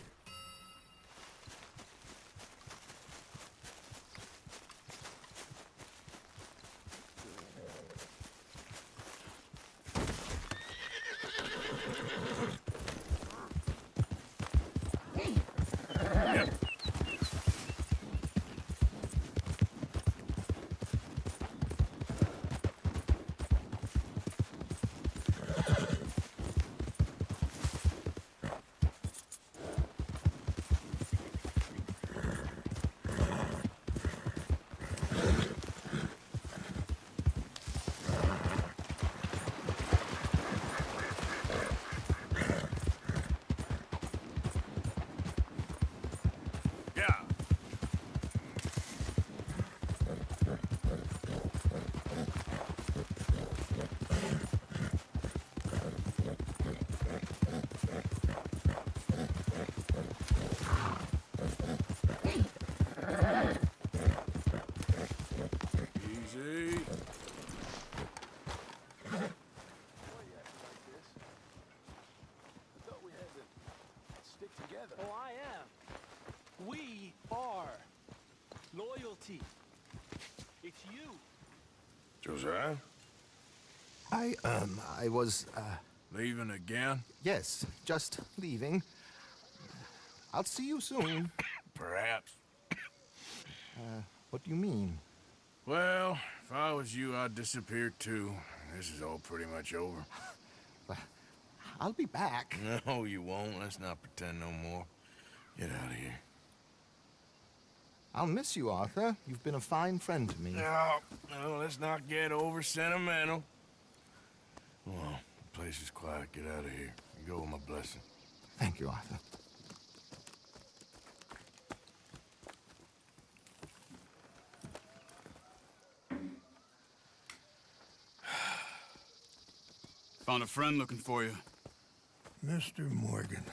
Oh, I am. We are. Loyalty. It's you. Josiah? I was, Leaving again? yes, just leaving. I'll see you soon. Perhaps. What do you mean? Well, if I was you, I'd disappear too. This is all pretty much over. I'll be back. No, you won't. Let's not pretend no more. Get out of here. I'll miss you, Arthur. You've been a fine friend to me. No, let's not get over sentimental. Well, the place is quiet. Get out of here. You go with my blessing. Thank you, Arthur. Found a friend looking for you. Mr. Morgan.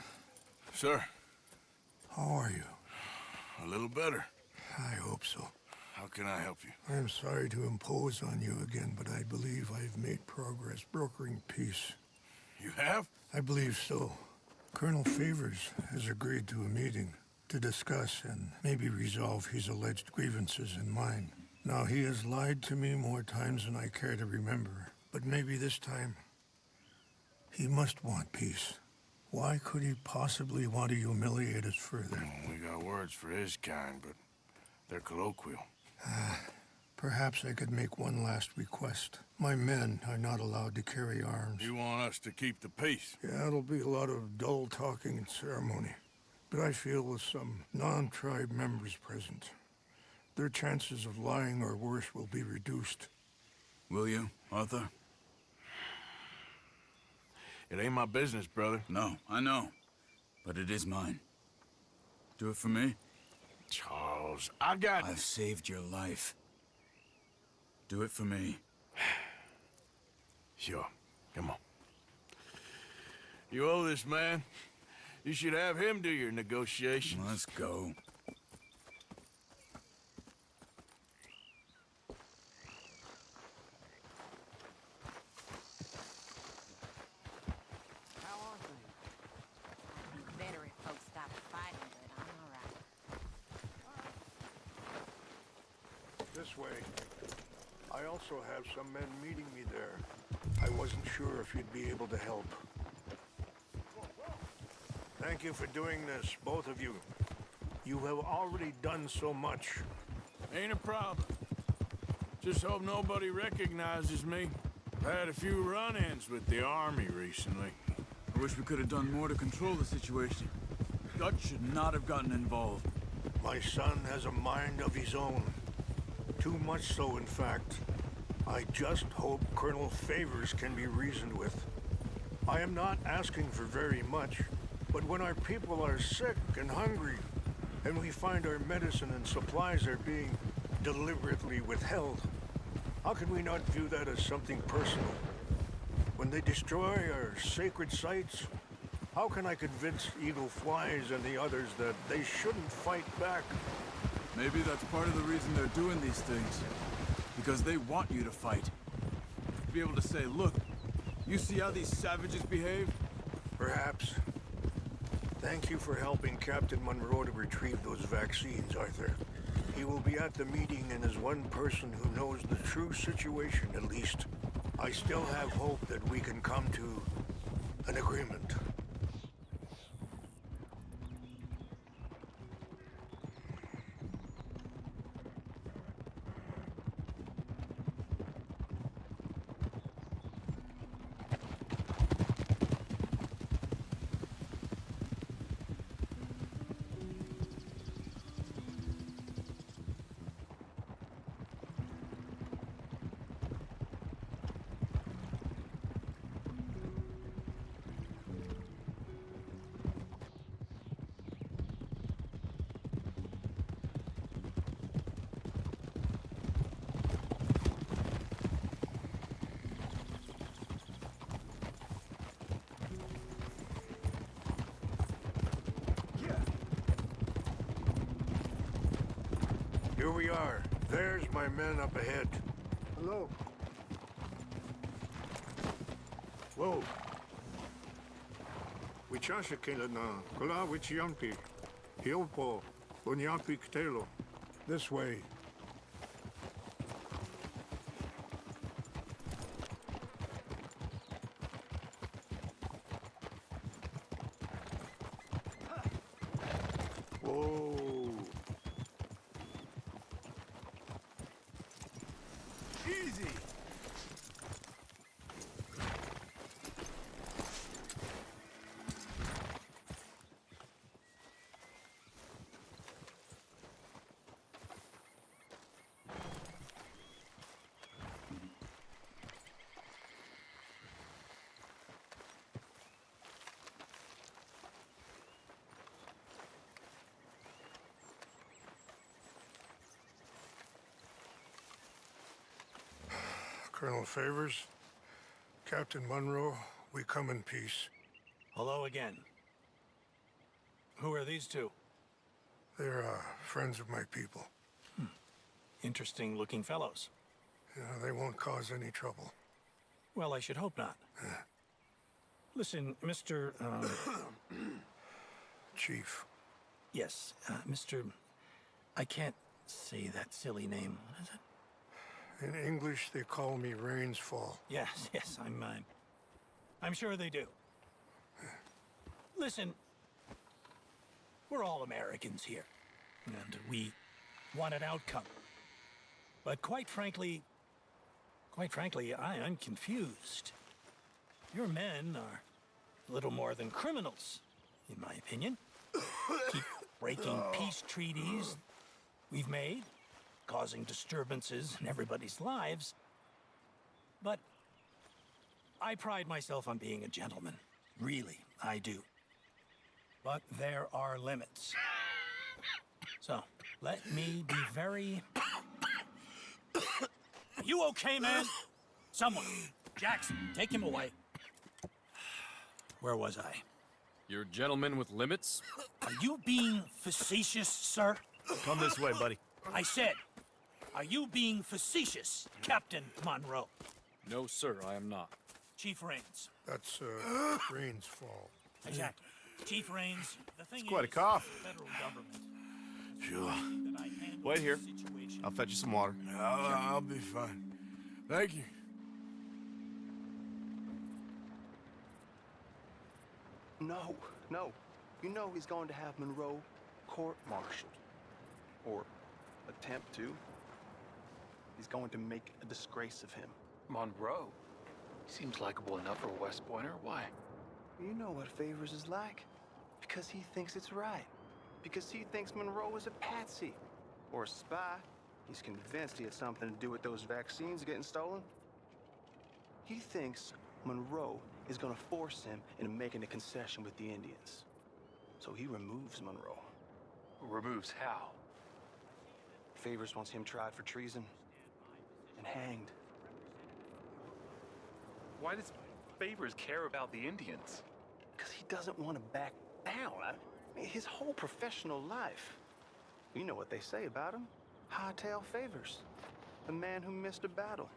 Sir. How are you? A little better. I hope so. How can I help you? I'm sorry to impose on you again, but I believe I've made progress brokering peace. You have? I believe so. Colonel Favors has agreed to a meeting to discuss and maybe resolve his alleged grievances and mine. Now, he has lied to me more times than I care to remember, but maybe this time he must want peace. Why could he possibly want to humiliate us further? Well, we got words for his kind, but they're colloquial. Perhaps I could make one last request. My men are not allowed to carry arms. You want us to keep the peace? Yeah, it'll be a lot of dull talking and ceremony. But I feel with some non-tribe members present, their chances of lying or worse will be reduced. Will you, Arthur? It ain't my business, brother. No, I know. But it is mine. Do it for me? Charles, I've saved your life. Do it for me. Sure. Come on. You owe this man. You should have him do your negotiations. Let's go. How are things? Be better if folks stopped fighting, but I'm all right. This way. I also have some men meeting me there. I wasn't sure if you'd be able to help. Thank you for doing this, both of you. You have already done so much. Ain't a problem. Just hope nobody recognizes me. I've had a few run-ins with the army recently. I wish we could have done more to control the situation. Dutch should not have gotten involved. My son has a mind of his own. Too much so, in fact. I just hope Colonel Favors can be reasoned with. I am not asking for very much, but when our people are sick and hungry, and we find our medicine and supplies are being deliberately withheld, how can we not view that as something personal? When they destroy our sacred sites, how can I convince Eagle Flies and the others that they shouldn't fight back? Maybe that's part of the reason they're doing these things. Because they want you to fight. To be able to say, look, you see how these savages behave? Perhaps. Thank you for helping Captain Monroe to retrieve those vaccines, Arthur. He will be at the meeting and is one person who knows the true situation, at least. I still have hope that we can come to an agreement. Here we are. There's my men up ahead. Hello. Whoa. Wichasha na kola wichiampi. Hiopo. Bunyampi ktelo. This way. Whoa. Easy. Colonel Favors, Captain Monroe, we come in peace. Hello again. Who are these two? They're friends of my people. Interesting looking fellows. Yeah, they won't cause any trouble. Well, I should hope not. Listen, Mr. Chief. Yes, Mr. I can't say that silly name. What is it? In English, they call me Rainsfall. Yes, I'm sure they do. Listen, we're all Americans here, and we want an outcome. But quite frankly, I'm confused. Your men are a little more than criminals, in my opinion. Keep breaking peace treaties we've made, causing disturbances in everybody's lives. But I pride myself on being a gentleman. Really, I do. But there are limits. So, let me be very... You okay, man? Someone. Jackson, take him away. Where was I? You're a gentleman with limits? Are you being facetious, sir? Come this way, buddy. I said, are you being facetious, Captain Monroe? No, sir, I am not. Chief Rains. That's, Rain's fault. Exactly. Chief Rains, the thing It's quite a is, cough. the federal government. Sure. that I handle Wait here. this situation. I'll fetch you some water. I'll be fine. Thank you. No, no. You know he's going to have Monroe court-martialed. Or attempt to. He's going to make a disgrace of him. Monroe? He seems likable enough for a West Pointer. Why? You know what Favors is like. Because he thinks it's right. Because he thinks Monroe is a patsy. Or a spy. He's convinced he had something to do with those vaccines getting stolen. He thinks Monroe is gonna force him into making a concession with the Indians. So he removes Monroe. Removes how? Favors wants him tried for treason and hanged. Why does Favors care about the Indians? Because he doesn't want to back down. I mean, his whole professional life. You know what they say about him. Hightail Favors. The man who missed a battle.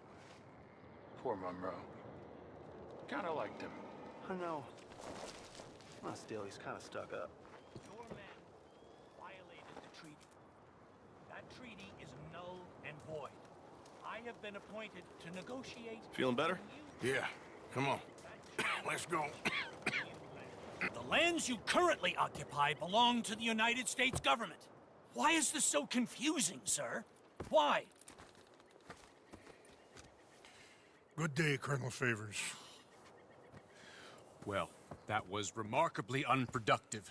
Poor Monroe. Kinda liked him. I know. Well, still, he's kind of stuck up. Your men violated the treaty. That treaty is null and void. I have been appointed to negotiate... Feeling better? Yeah, come on. Let's go. The lands you currently occupy belong to the United States government. Why is this so confusing, sir? Why? Good day, Colonel Favors. Well, that was remarkably unproductive.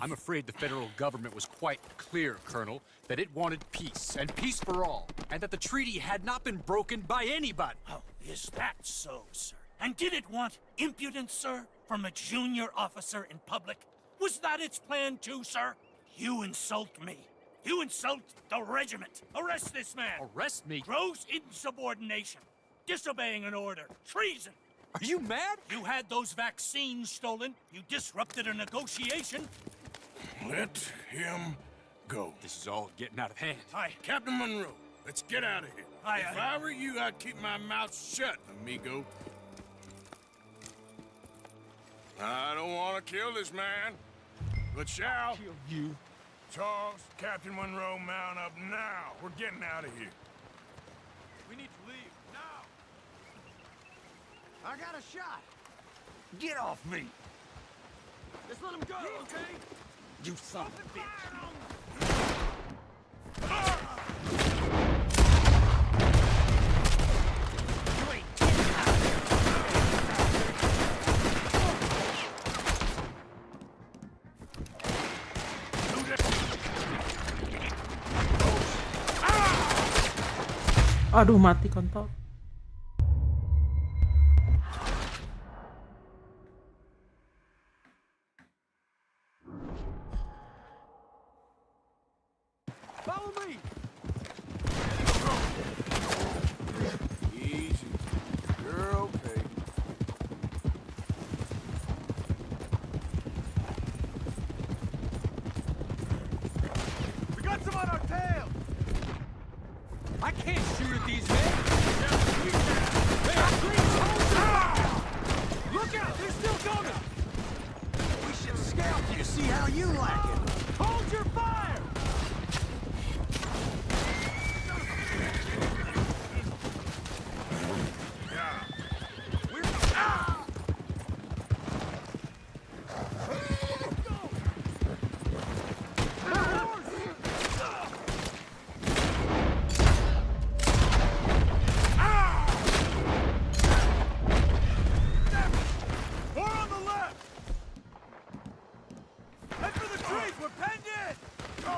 I'm afraid the federal government was quite clear, Colonel, that it wanted peace, and peace for all, and that the treaty had not been broken by anybody. Oh, is that so, sir? And did it want impudence, sir, from a junior officer in public? Was that its plan too, sir? You insult me. You insult the regiment. Arrest this man. Arrest me? Gross insubordination. Disobeying an order. Treason. Are you mad? You had those vaccines stolen. You disrupted a negotiation. Let him go. This is all getting out of hand. Aye. Captain Monroe, let's get out of here. Aye, If aye. I were you, I'd keep my mouth shut, amigo. I don't want to kill this man, but shall. Kill you. Charles, Captain Monroe, mount up now. We're getting out of here. We need to leave, now! I got a shot. Get off me! Just let him go, okay? You son of a bitch. Aduh, mati kontol. Follow me! Easy. You're okay. We got some on our tail! I can't shoot at these men! Look out! They're still coming! We should scalp you, see how you like it! Hold your fire! More on the left! Head for the trees! We're penned in! Go!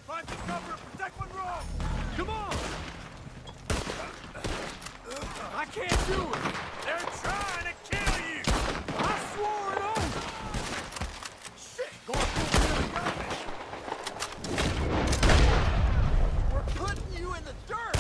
Find some cover and protect Monroe! Come on! I can't do it! They're trying to kill you! I swore an oath! Shit! Going full the gun! We're putting you in the dirt!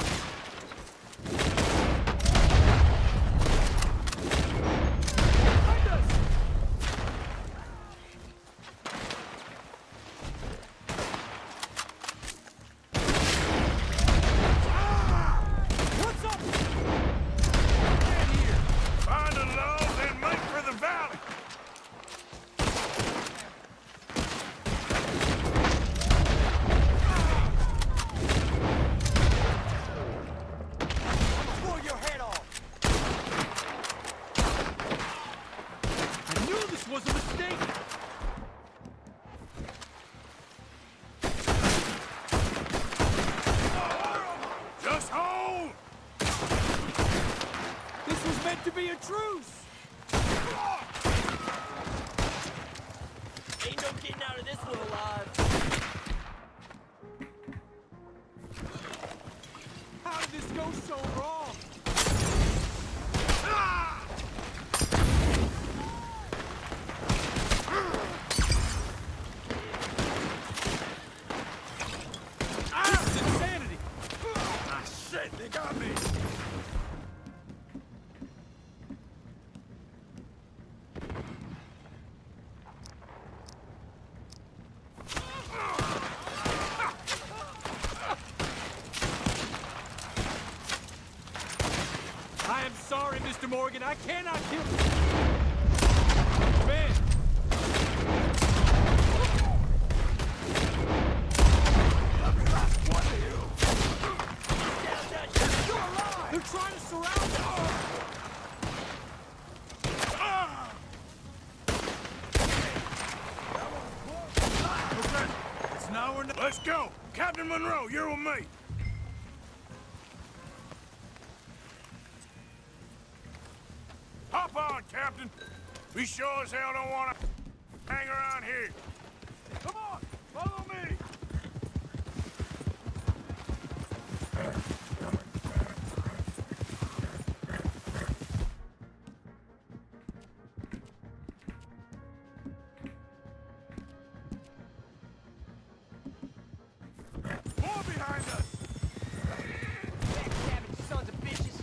This was meant to be a truce! Ain't no getting out of this one alive. How did this go so wrong? This is insanity! Ah, shit, they got me! I am sorry, Mr. Morgan. I cannot kill you. Man! They're trying to surround us! Okay, it's now or never. Let's go! Captain Monroe, you're with me! Hop on, Captain! We sure as hell don't want to hang around here. Come on, follow me! More behind us! Backstabbing sons of bitches.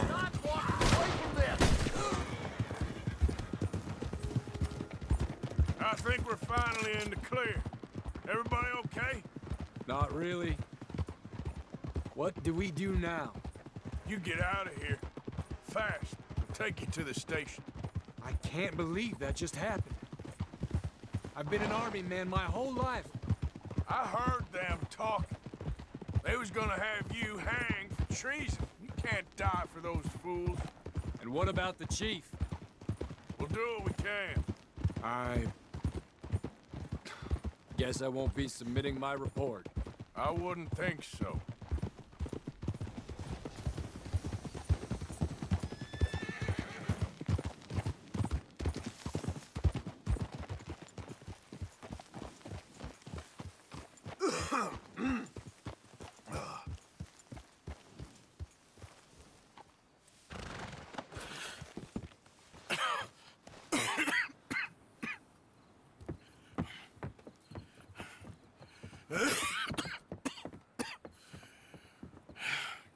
Not walking away from this. I think we're finally in the clear. Everybody okay? Not really. What do we do now? You get out of here. Fast. We'll take you to the station. I can't believe that just happened. I've been an army man my whole life. I heard them talking. They was gonna have you hanged for treason. You can't die for those fools. And what about the chief? We'll do what we can. I guess I won't be submitting my report. I wouldn't think so.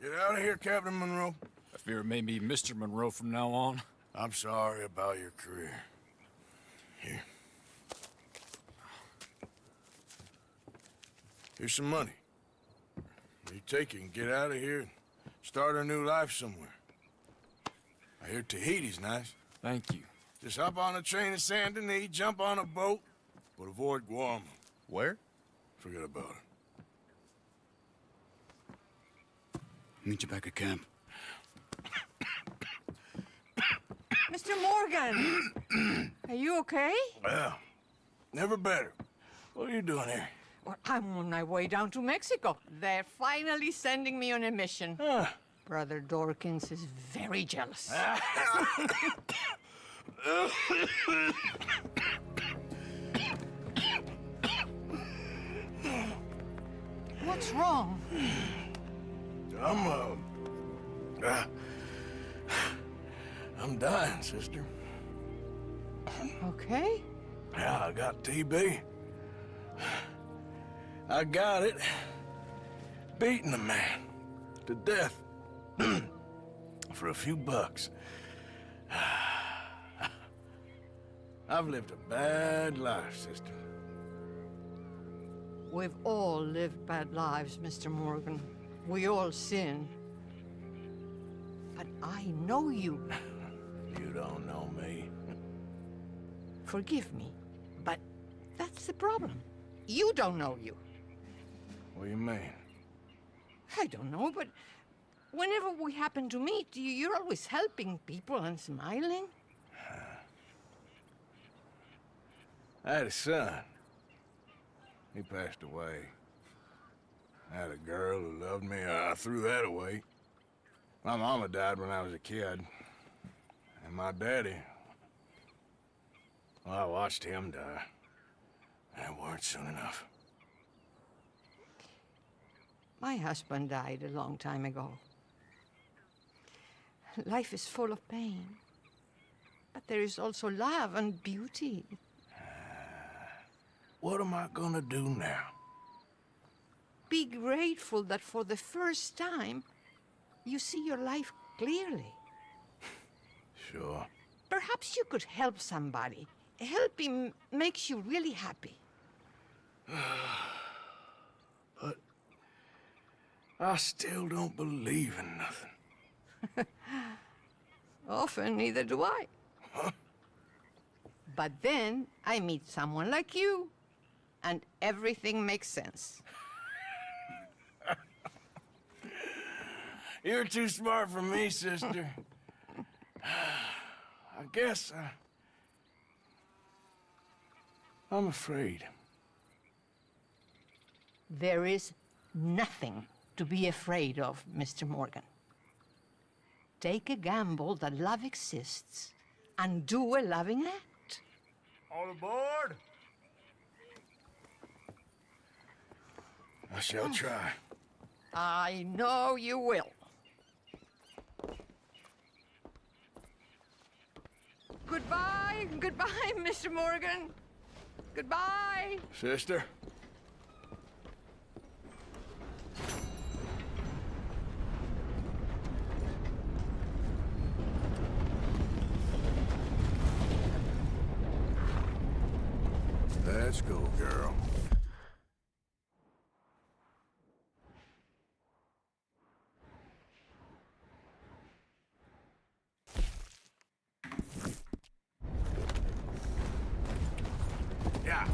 Get out of here, Captain Monroe. I fear it may be Mr. Monroe from now on. I'm sorry about your career. Here. Here's some money. You take it and get out of here and start a new life somewhere. I hear Tahiti's nice. Thank you. Just hop on a train to Saint Denis, jump on a boat, but avoid Guam. Where? Forget about it. Meet you back at camp. Mr. Morgan! Are you okay? Well, never better. What are you doing here? Well, I'm on my way down to Mexico. They're finally sending me on a mission. Brother Dorkins is very jealous. What's wrong? I'm dying, sister. Okay. Yeah, I got TB. I got it. Beating a man to death for a few bucks. I've lived a bad life, sister. We've all lived bad lives, Mr. Morgan. We all sin. But I know you. You don't know me. Forgive me, but that's the problem. You don't know you. What do you mean? I don't know, but whenever we happen to meet, you're always helping people and smiling. I had a son. He passed away. I had a girl who loved me. I threw that away. My mama died when I was a kid. And my daddy... Well, I watched him die. And it weren't soon enough. My husband died a long time ago. Life is full of pain. But there is also love and beauty. What am I gonna do now? Be grateful that for the first time, you see your life clearly. Sure. Perhaps you could help somebody. Helping makes you really happy. But I still don't believe in nothing. Often, neither do I. Huh? But then I meet someone like you, and everything makes sense. You're too smart for me, sister. I guess I'm afraid. There is nothing to be afraid of, Mr. Morgan. Take a gamble that love exists and do a loving act. All aboard! I shall try. I know you will. Goodbye, goodbye, Mr. Morgan. Goodbye. Sister? Let's go, girl. Yeah.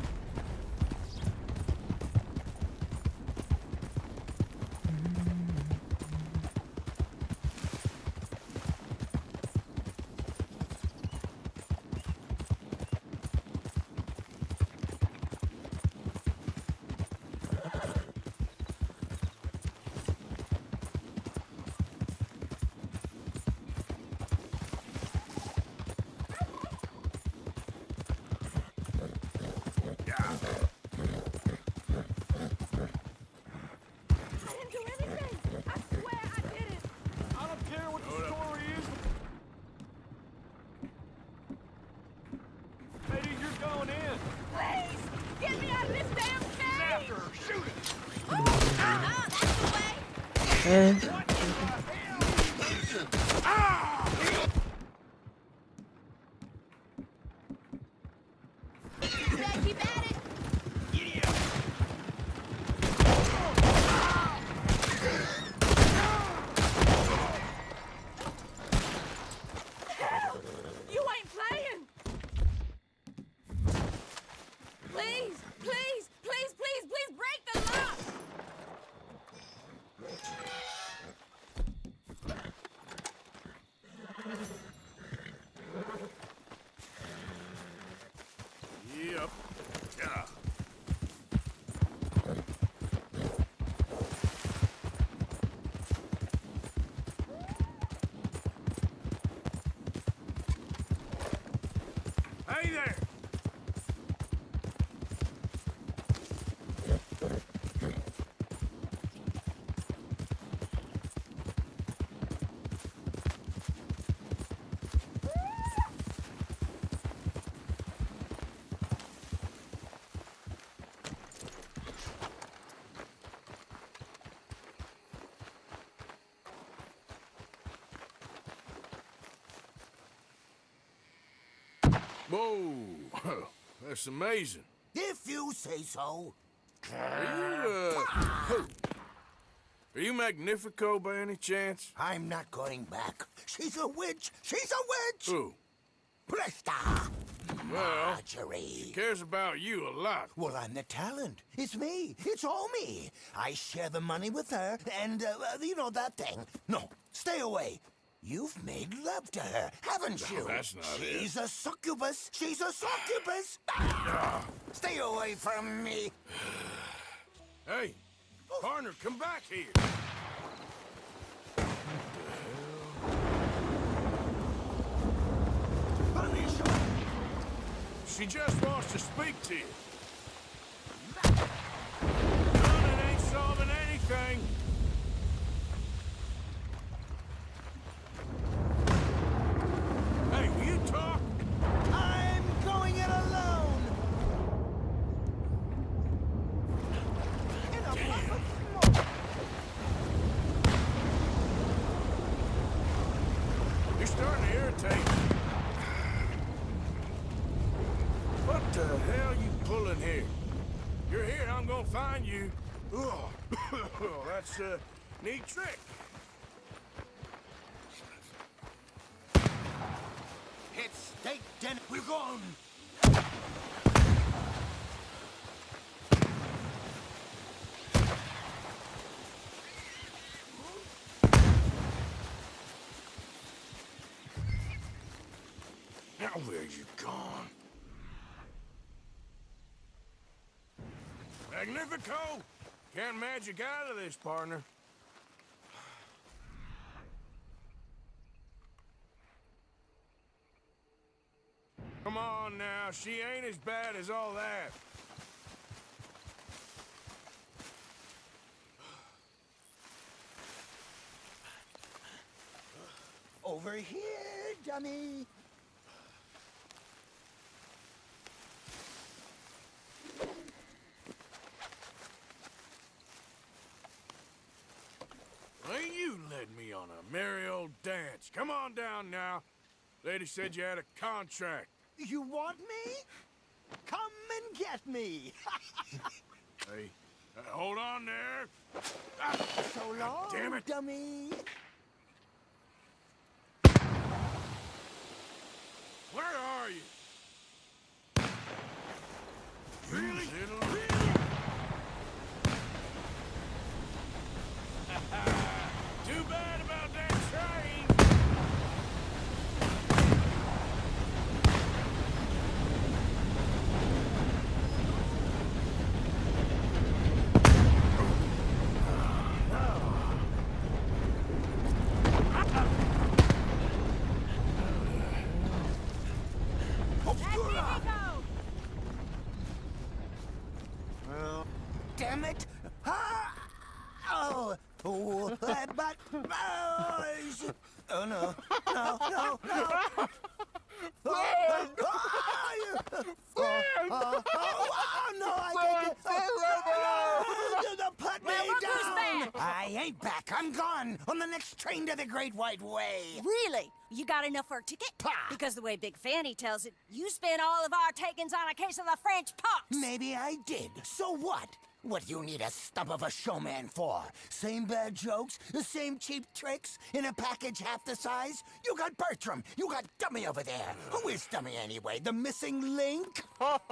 Yep. Yeah. Hey there! Whoa! That's amazing. If you say so. Are you Magnifico by any chance? I'm not going back. She's a witch! She's a witch! Who? Presta! Well, Marjorie. she cares about you a lot. Well, I'm the talent. It's me. It's all me. I share the money with her, and, you know that thing. No, stay away. You've made love to her, haven't you? No, that's not it. She's a succubus. She's a succubus. Stay away from me. Hey, partner, come back here. She just wants to speak to you. Running ain't solving anything. Hey, will you talk? I'm going it alone. In a puff of smoke. You're starting to irritate me. What the hell you pulling here? You're here, I'm gonna find you. Oh, that's a neat trick. It's steak dinner. We're gone. Now where you gone? Magnifico! Can't magic out of this, partner. Come on now, she ain't as bad as all that. Over here, dummy. Well, you led me on a merry old dance. Come on down now. Lady said you had a contract. You want me? Come and get me. Hey, hold on there. So long, damn it. dummy. Where are you? Really? Really? Too bad about that train. Damn it! Ah! Oh, but oh no, no, no, no! Oh, no, I can't. Put me down! I ain't back. I'm gone on the next train to the Great White Way. Really? You got enough for a ticket? Because the way Big Fanny tells it, you spent all of our takings on a case of the French pox. Maybe I did. So what? What do you need a stump of a showman for? Same bad jokes? The same cheap tricks? In a package half the size? You got Bertram. You got Dummy over there. Who is Dummy anyway? The missing link? Shut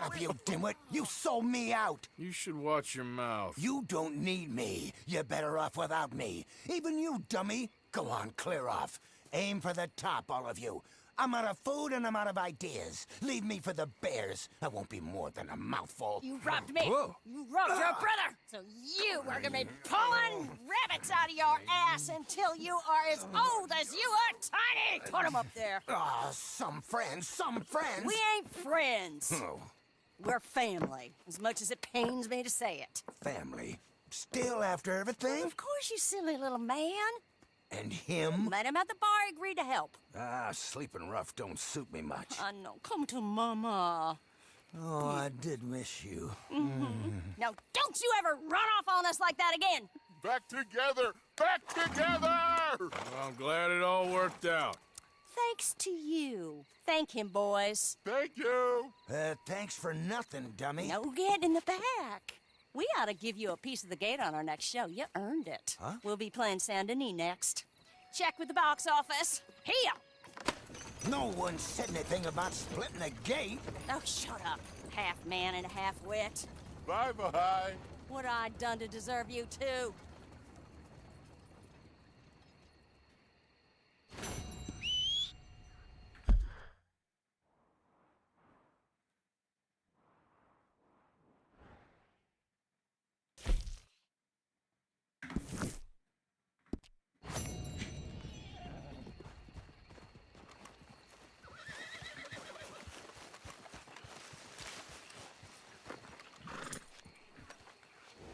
up, you dimwit. You sold me out. You should watch your mouth. You don't need me. You're better off without me. Even you, dummy. Go on, clear off. Aim for the top, all of you. I'm out of food and I'm out of ideas. Leave me for the bears. I won't be more than a mouthful. You robbed me. Whoa. You robbed your brother. So you are gonna be pulling rabbits out of your ass until you are as old as you are tiny. Put them up there. Ah, some friends. We ain't friends. Oh, We're family, as much as it pains me to say it. family. Still after everything? Of course, you silly little man. And him? Met him at the bar, agreed to help. Ah, sleeping rough don't suit me much. I know. Come to Mama. Oh, I did miss you. Now, don't you ever run off on us like that again. Back together! Back together! I'm glad it all worked out. Thanks to you. Thank him, boys. Thank you. Thanks for nothing, dummy. No, get in the back. We ought to give you a piece of the gate on our next show. You earned it. Huh? We'll be playing Saint Denis next. Check with the box office. Here! No one said anything about splitting the gate. Oh, shut up. Half man and half wit. Bye-bye. What I done to deserve you, too?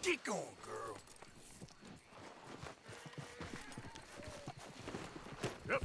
Get going, girl. Yep.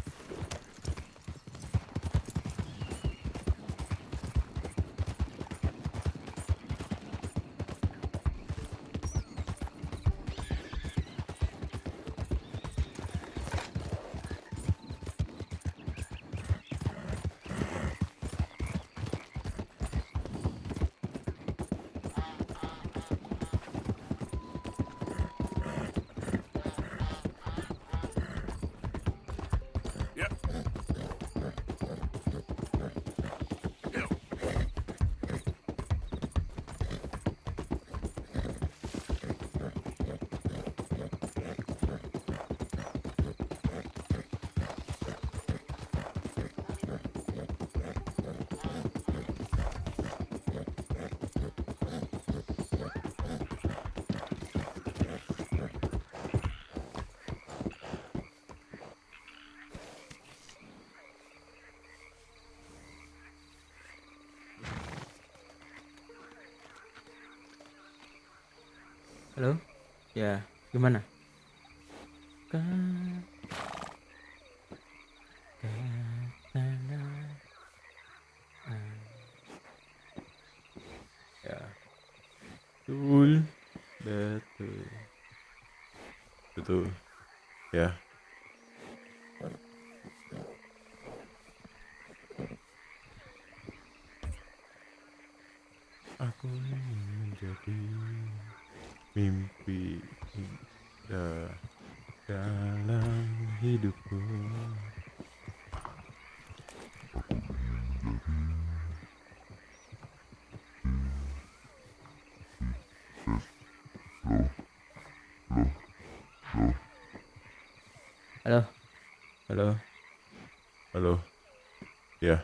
Halo? Ya, gimana? Ya, betul, betul, betul, ya. Aku ingin menjadi mimpi indah dalam hidupku. Halo, halo, halo. Ya,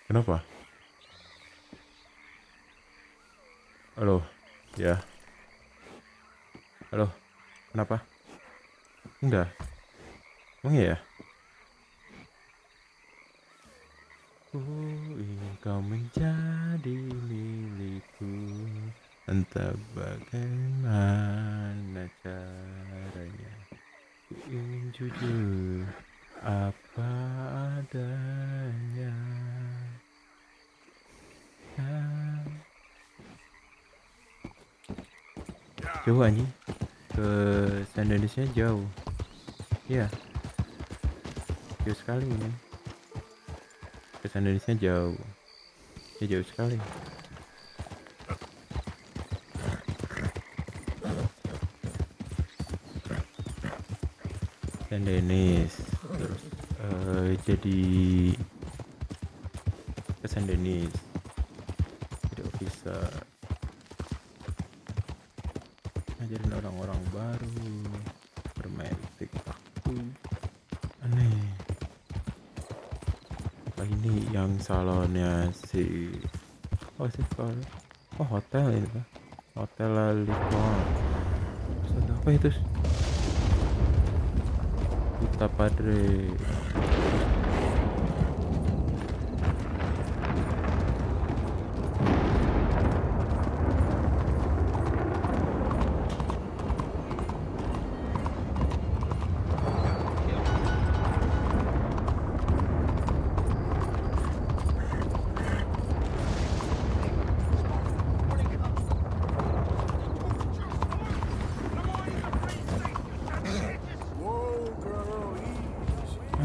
kenapa? Halo, ya. Halo, kenapa? Enggak. Emang ya? Ku ingin kau menjadi milikku, entah bagaimana caranya. Ku ingin jujur apa adanya. Jauh anjing, ke Indonesia jauh. Ya, jauh sekali ini. Ke Indonesia jauh. Ya jauh sekali. Dan Denis terus jadi ke Denis jadi officer, ngajarin orang-orang baru bermain TikTok. Aneh. Ini yang salonnya si hotel ini Pak, hotel Laliton. Terus apa itu? Kita Padre.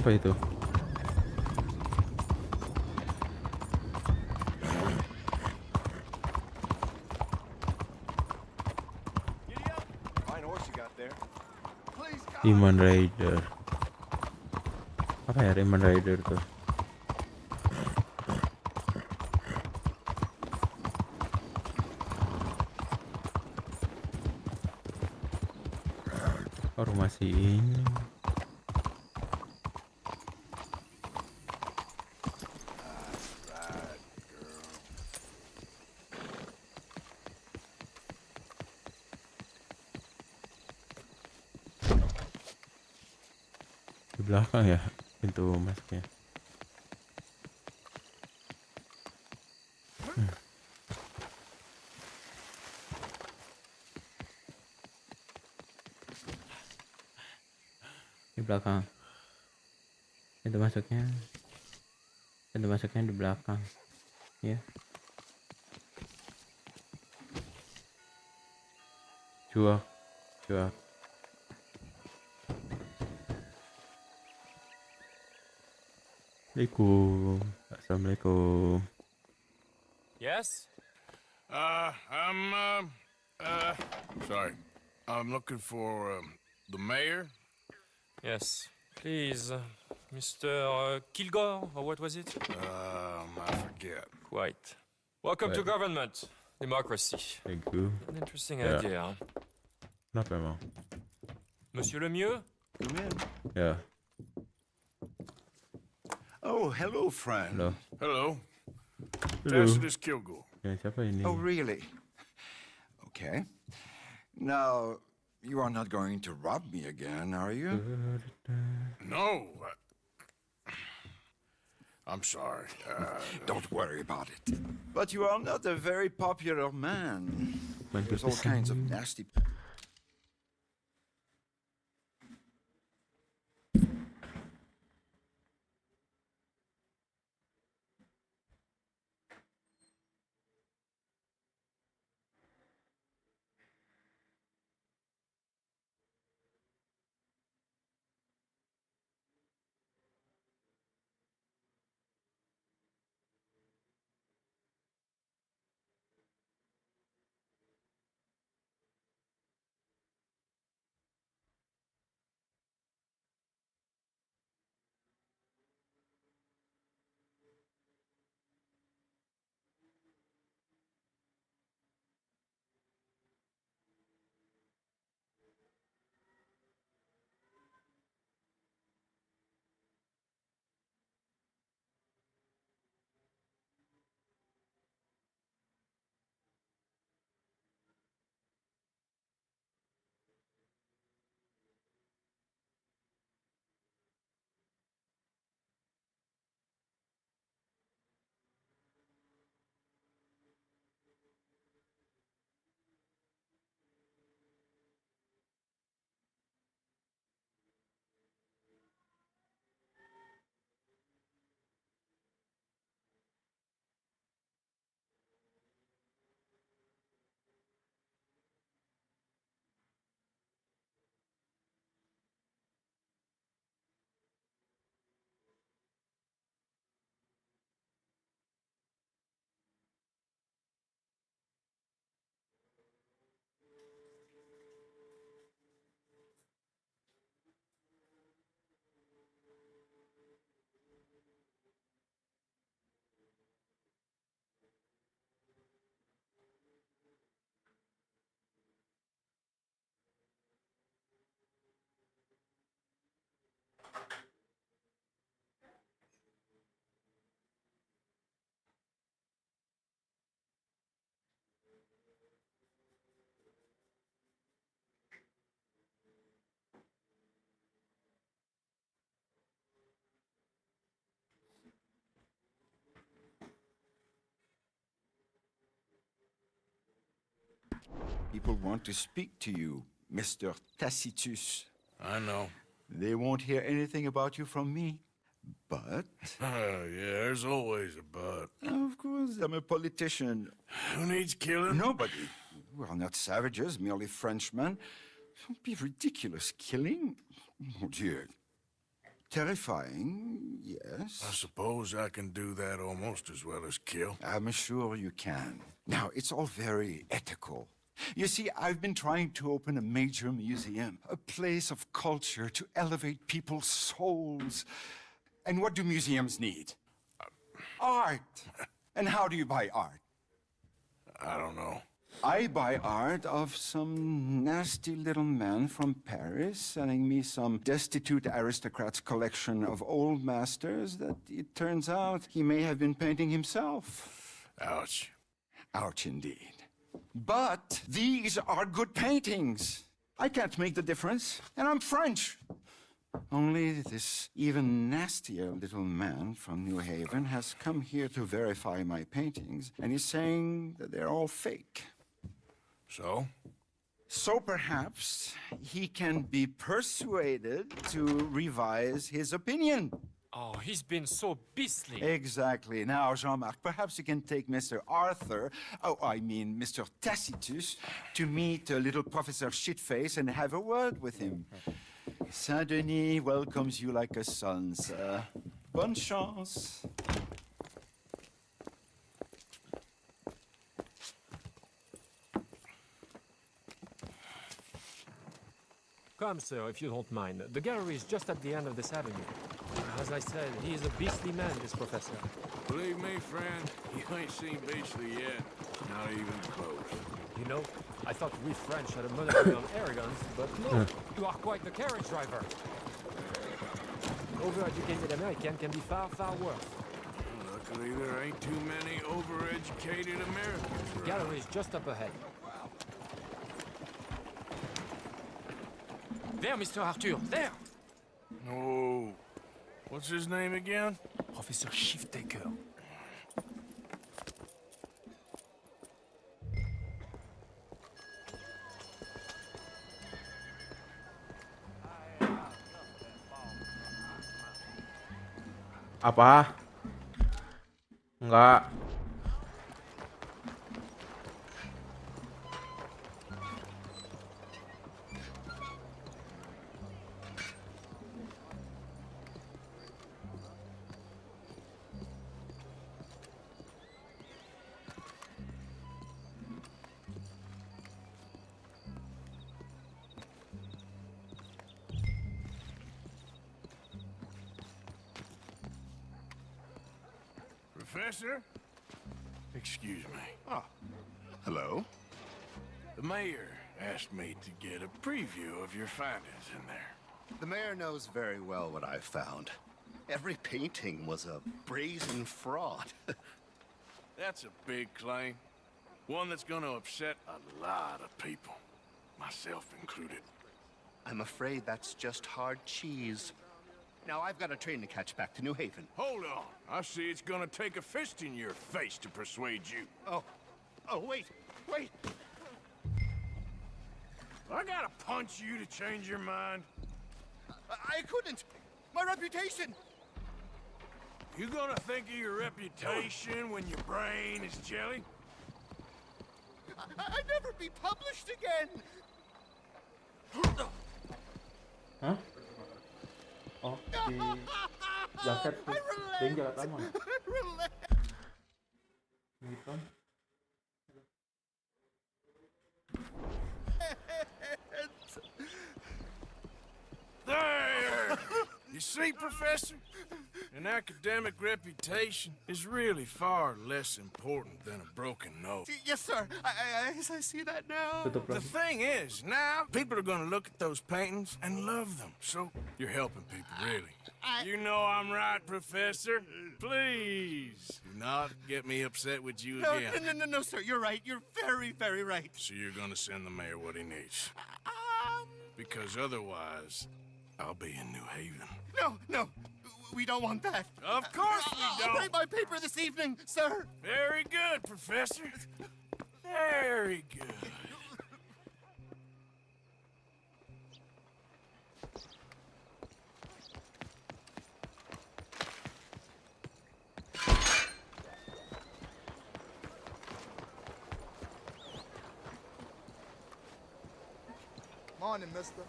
Apa itu? Demon Rider. Apa ya Demon Rider tuh? Masih ini. Di belakang ya pintu masuknya. Di belakang. Pintu masuknya di belakang. Ya. Cuak. Assalamualaikum. Yes? Sorry. I'm looking for, the mayor? Yes. Please, Mr. Kilgore, or what was it? I forget. Quite. Welcome to government. Democracy. Thank you. An interesting Yeah. idea, huh? Kenapa emang? Monsieur Lemieux? Come in. Ya. Oh, hello, friend. Hello. Hello. Tacitus Kilgore. Ya, siapa ini? Oh, really? Okay. Now, you are not going to rob me again, are you? No. I'm sorry. Don't worry about it. But you are not a very popular man. There's all kinds of nasty... People want to speak to you, Mr. Tacitus. I know. They won't hear anything about you from me. But... yeah, there's always a but. Of course, I'm a politician. Who needs killing? Nobody. We're not savages, merely Frenchmen. Don't be ridiculous. Killing? Oh, dear. Terrifying, yes. I suppose I can do that almost as well as kill. I'm sure you can. Now, it's all very ethical. You see, I've been trying to open a major museum, a place of culture to elevate people's souls. And what do museums need? Art. And how do you buy art? I don't know. I buy art of some nasty little man from Paris selling me some destitute aristocrat's collection of old masters that it turns out he may have been painting himself. Ouch. Ouch indeed. But these are good paintings. I can't make the difference, and I'm French. Only this even nastier little man from New Haven has come here to verify my paintings, and he's saying that they're all fake. So? So perhaps he can be persuaded to revise his opinion. Oh, he's been so beastly. Exactly. Now, Jean-Marc, perhaps you can take Mr. Arthur, Mr. Tacitus, to meet little Professor Shitface and have a word with him. Saint-Denis welcomes you like a son, sir. Bonne chance. Come, sir, if you don't mind. The gallery is just at the end of this avenue. As I said, he is a beastly man, this professor. Believe me, friend, you ain't seen beastly yet. Not even close. You know, I thought we French had a monopoly on arrogance, but no, you are quite the carriage driver. Overeducated American can be far, far worse. Luckily, there ain't too many overeducated Americans. The gallery is just up ahead. There, Mr. Arthur, there! Oh, what's his name again? Professor Shiftaker. Apa? Enggak. Professor? Excuse me. Ah, hello. The mayor asked me to get a preview of your findings in there. The mayor knows very well what I've found. Every painting was a brazen fraud. That's a big claim. One that's gonna upset a lot of people, myself included. I'm afraid that's just hard cheese. Now, I've got a train to catch back to New Haven. Hold on. I see it's gonna take a fist in your face to persuade you. Oh, wait. I gotta punch you to change your mind. I couldn't. My reputation. You gonna think of your reputation when your brain is jelly? I'd never be published again. Hah? Oh, di jaket tuh. Dia jaket lama. Gitu. There! You see, Professor? An academic reputation is really far less important than a broken nose. Yes, sir. I see that now. The thing is, now people are gonna look at those paintings and love them. So you're helping people, really. You know I'm right, Professor. Please do not get me upset with you again. No, sir. You're right. You're very, very right. So you're gonna send the mayor what he needs. Because otherwise, I'll be in New Haven. No. We don't want that. Of course we don't. I'll write my paper this evening, sir. Very good, Professor. Very good. Morning, mister.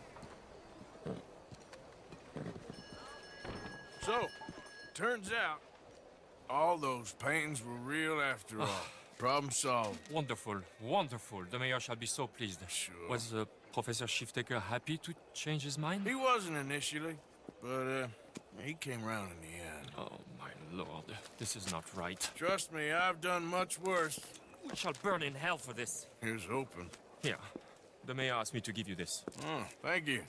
So, turns out, all those paintings were real after all. Problem solved. Wonderful. The mayor shall be so pleased. Sure. Was Professor Shiftaker happy to change his mind? He wasn't initially, but he came around in the end. Oh, my lord. This is not right. Trust me, I've done much worse. We shall burn in hell for this. Here's hoping. Here. The mayor asked me to give you this. Oh, thank you.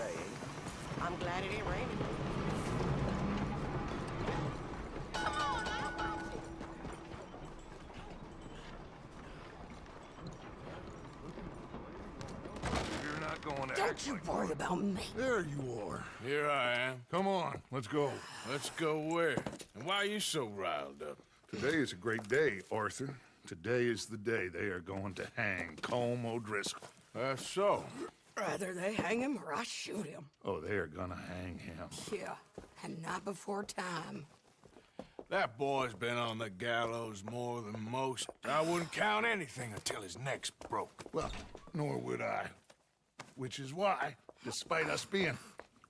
day, eh? I'm glad it ain't raining. You're not going to Don't you worry about me. There you are. Here I am. Come on, let's go. Let's go where? And why are you so riled up? Today is a great day, Arthur. Today is the day they are going to hang Colm O'Driscoll. That's so. Rather they hang him or I shoot him. Oh, they are gonna hang him. Yeah, and not before time. That boy's been on the gallows more than most. I wouldn't count anything until his neck's broke. Well, nor would I. Which is why, despite us being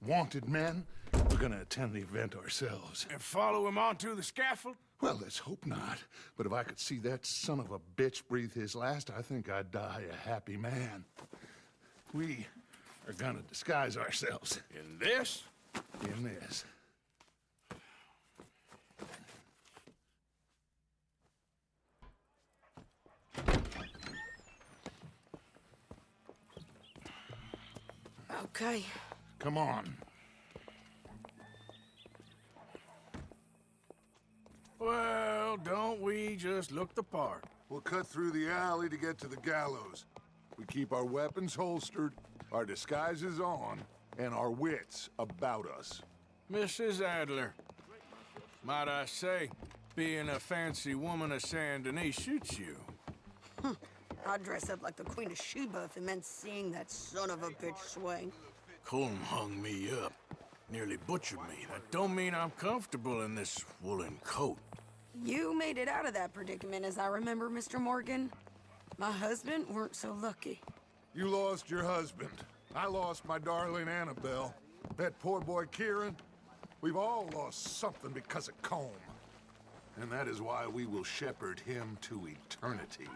wanted men, we're gonna attend the event ourselves. And follow him onto the scaffold? Well, let's hope not. But if I could see that son of a bitch breathe his last, I think I'd die a happy man. We are gonna disguise ourselves. In this? In this. Okay. Come on. Well, don't we just look the part? We'll cut through the alley to get to the gallows. We keep our weapons holstered, our disguises on, and our wits about us. Mrs. Adler, might I say, being a fancy woman of Saint Denis suits you. I'd dress up like the Queen of Sheba if it meant seeing that son of a bitch swing. Colm hung me up. Nearly butchered me. That don't mean I'm comfortable in this woolen coat. You made it out of that predicament, as I remember, Mr. Morgan. My husband weren't so lucky. You lost your husband. I lost my darling Annabelle. That poor boy Kieran. We've all lost something because of Colm. And that is why we will shepherd him to eternity.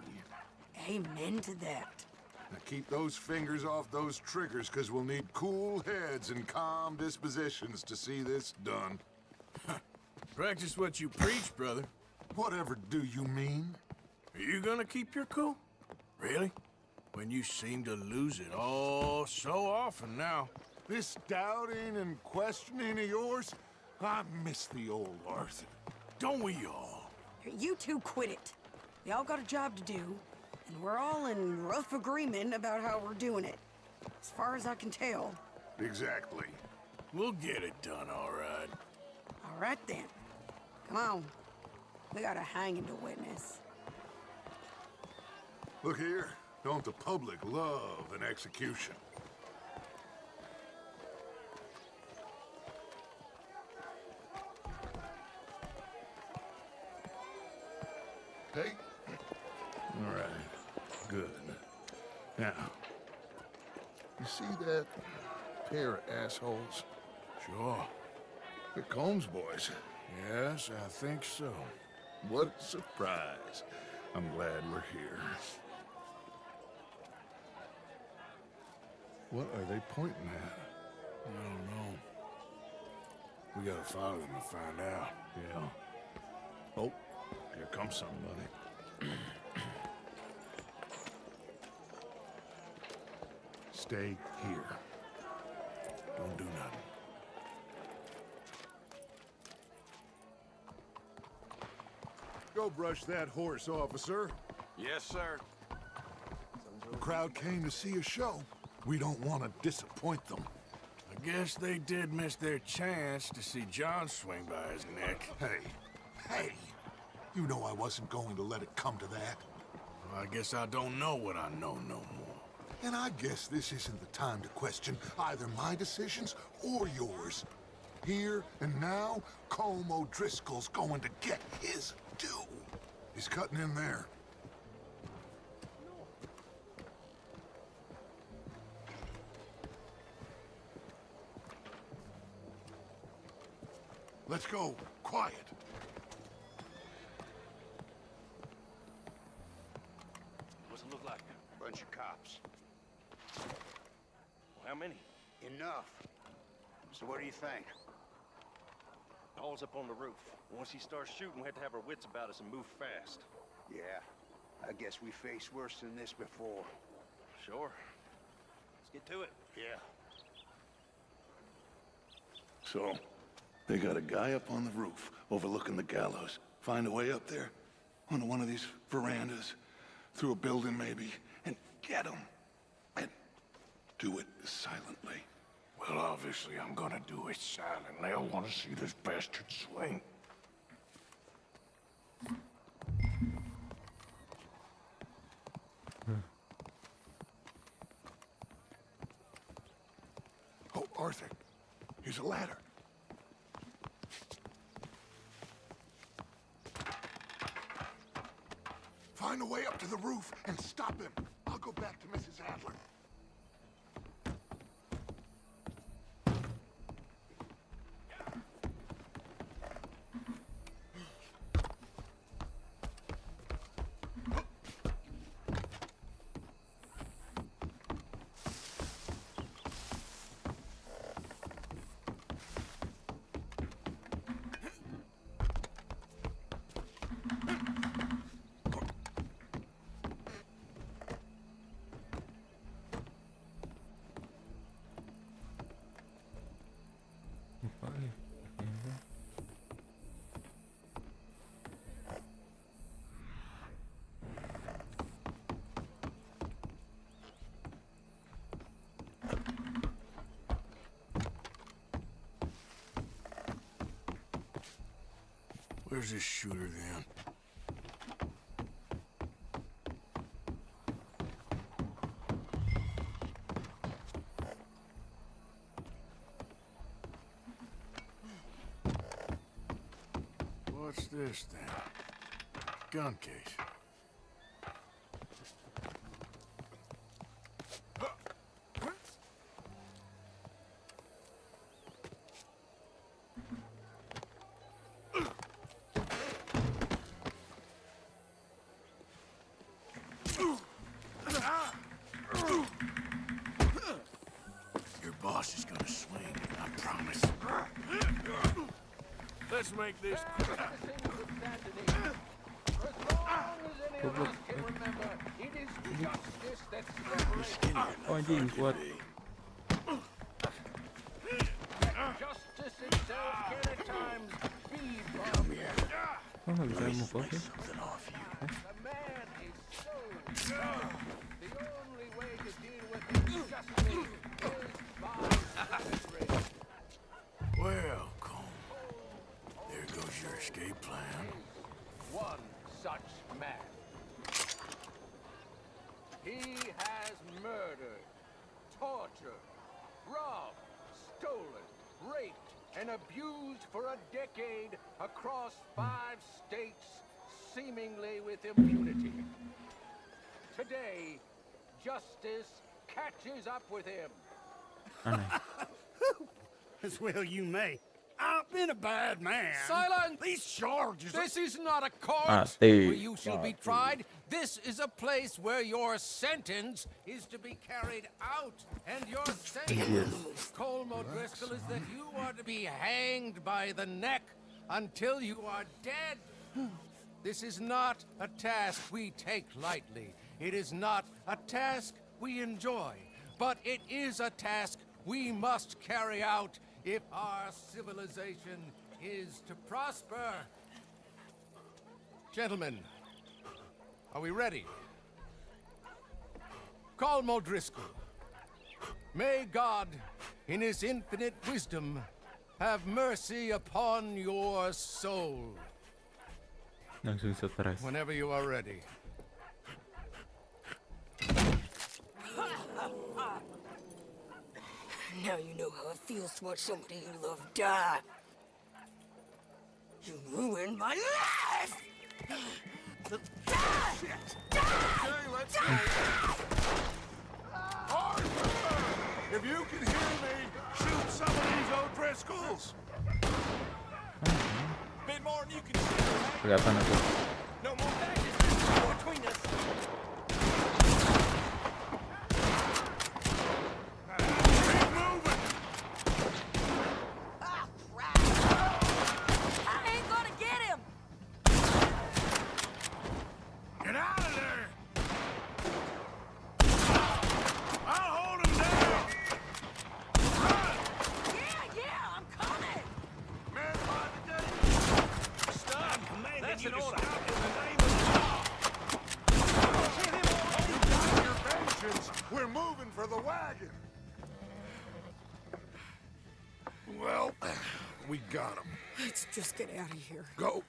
Amen to that. Now keep those fingers off those triggers, because we'll need cool heads and calm dispositions to see this done. Practice what you preach, brother. Whatever do you mean? Are you gonna keep your cool? Really? When you seem to lose it all so often now. This doubting and questioning of yours, I miss the old Arthur. Don't we all? You two quit it. We all got a job to do, and we're all in rough agreement about how we're doing it. As far as I can tell. Exactly. We'll get it done, all right. All right, then. Come on. We got a hanging to witness. Look here. Don't the public love an execution? Hey? All right. Good. Now, you see that pair of assholes? Sure. They're Colm's boys. Yes, I think so. What a surprise. I'm glad we're here. What are they pointing at? I don't know. We gotta follow them and find out. Yeah. Oh, here comes somebody. Stay here. Don't do nothing. Go brush that horse, officer. Yes, sir. The crowd came to see a show. We don't want to disappoint them. I guess they did miss their chance to see John swing by his neck. Hey, you know I wasn't going to let it come to that. Well, I guess I don't know what I know no more. And I guess this isn't the time to question either my decisions or yours. Here and now, Colm O'Driscoll's going to get his due. He's cutting in there. Let's go. Quiet. What's it look like? Bunch of cops. Well, how many? Enough. So what do you think? Paul's up on the roof. Once he starts shooting, we have to have our wits about us and move fast. Yeah, I guess we faced worse than this before. Sure. Let's get to it. Yeah. So, they got a guy up on the roof overlooking the gallows. Find a way up there, onto one of these verandas, through a building maybe, and get him. And do it silently. Well, obviously I'm gonna do it silently. I want to see this bastard swing. Oh, Arthur, here's a ladder. Find a way up to the roof and stop him. I'll go back to Mrs. Adler. Where's this shooter then? What's this then? Gun case. Your boss is gonna swing, I promise. Let's make this quick. Anjing kuat. Oh, nggak bisa mukul sih. Well, Cole, there goes your escape plan. One such man. He has murdered, tortured, robbed, stolen, raped, and abused for a decade across 5 states, seemingly with impunity. Today, justice catches up with him. As well you may. I've been a bad man. Silence! These charges are... This is not a court Steve. where you shall be tried. This is a place where your sentence is to be carried out. And your sentence, Colm O'Driscoll, is that you are to be hanged by the neck until you are dead. This is not a task we take lightly. It is not a task we enjoy. But it is a task we must carry out if our civilization is to prosper. Gentlemen, are we ready? Colm O'Driscoll, may God, in his infinite wisdom, have mercy upon your soul. Langsung stres. Whenever you are ready. Now you know how it feels to watch somebody you love die. You ruined my life! Okay, let's go. Arthur! If you can hear me, shoot some of these O'Driscolls. Bit more than you can see. Kelihatan aku. No more badges between us. Yeah, I'm coming! We got him. Let's just get out of here. Go.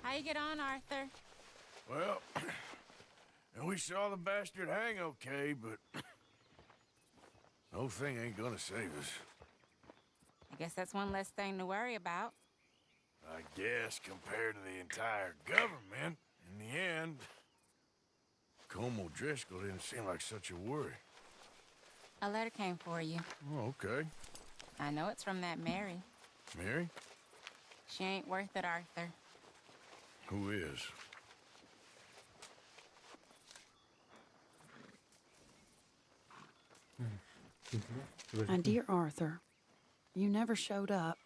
How you get on, Arthur? Well, and we saw the bastard hang okay, but no thing ain't gonna save us. I guess that's one less thing to worry about. I guess compared to the entire government, in the end, Colm O'Driscoll didn't seem like such a worry. A letter came for you. Oh, okay. I know it's from that Mary. Mary? She ain't worth it, Arthur. Who is? My dear Arthur, you never showed up.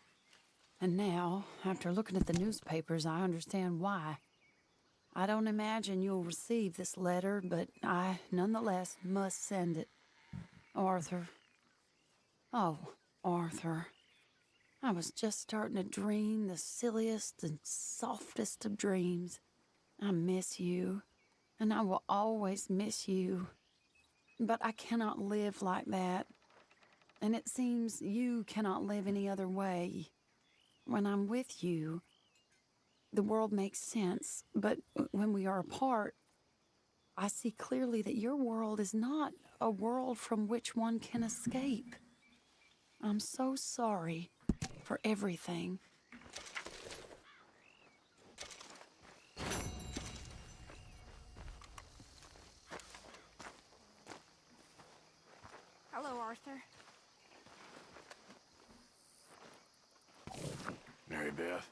And now, after looking at the newspapers, I understand why. I don't imagine you'll receive this letter, but I, nonetheless, must send it. Arthur. Oh, Arthur. I was just starting to dream the silliest and softest of dreams. I miss you, and I will always miss you. But I cannot live like that. And it seems you cannot live any other way. When I'm with you, the world makes sense. But when we are apart, I see clearly that your world is not a world from which one can escape. I'm so sorry for everything. Hello, Arthur. Mary Beth.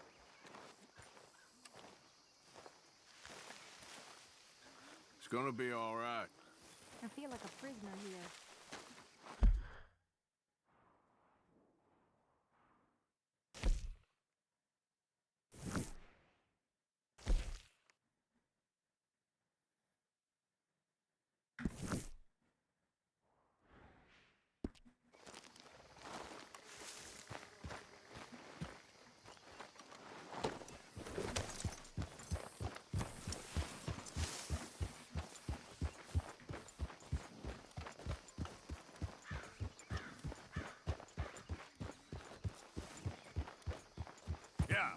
It's gonna be all right. I feel like a prisoner here. Yeah.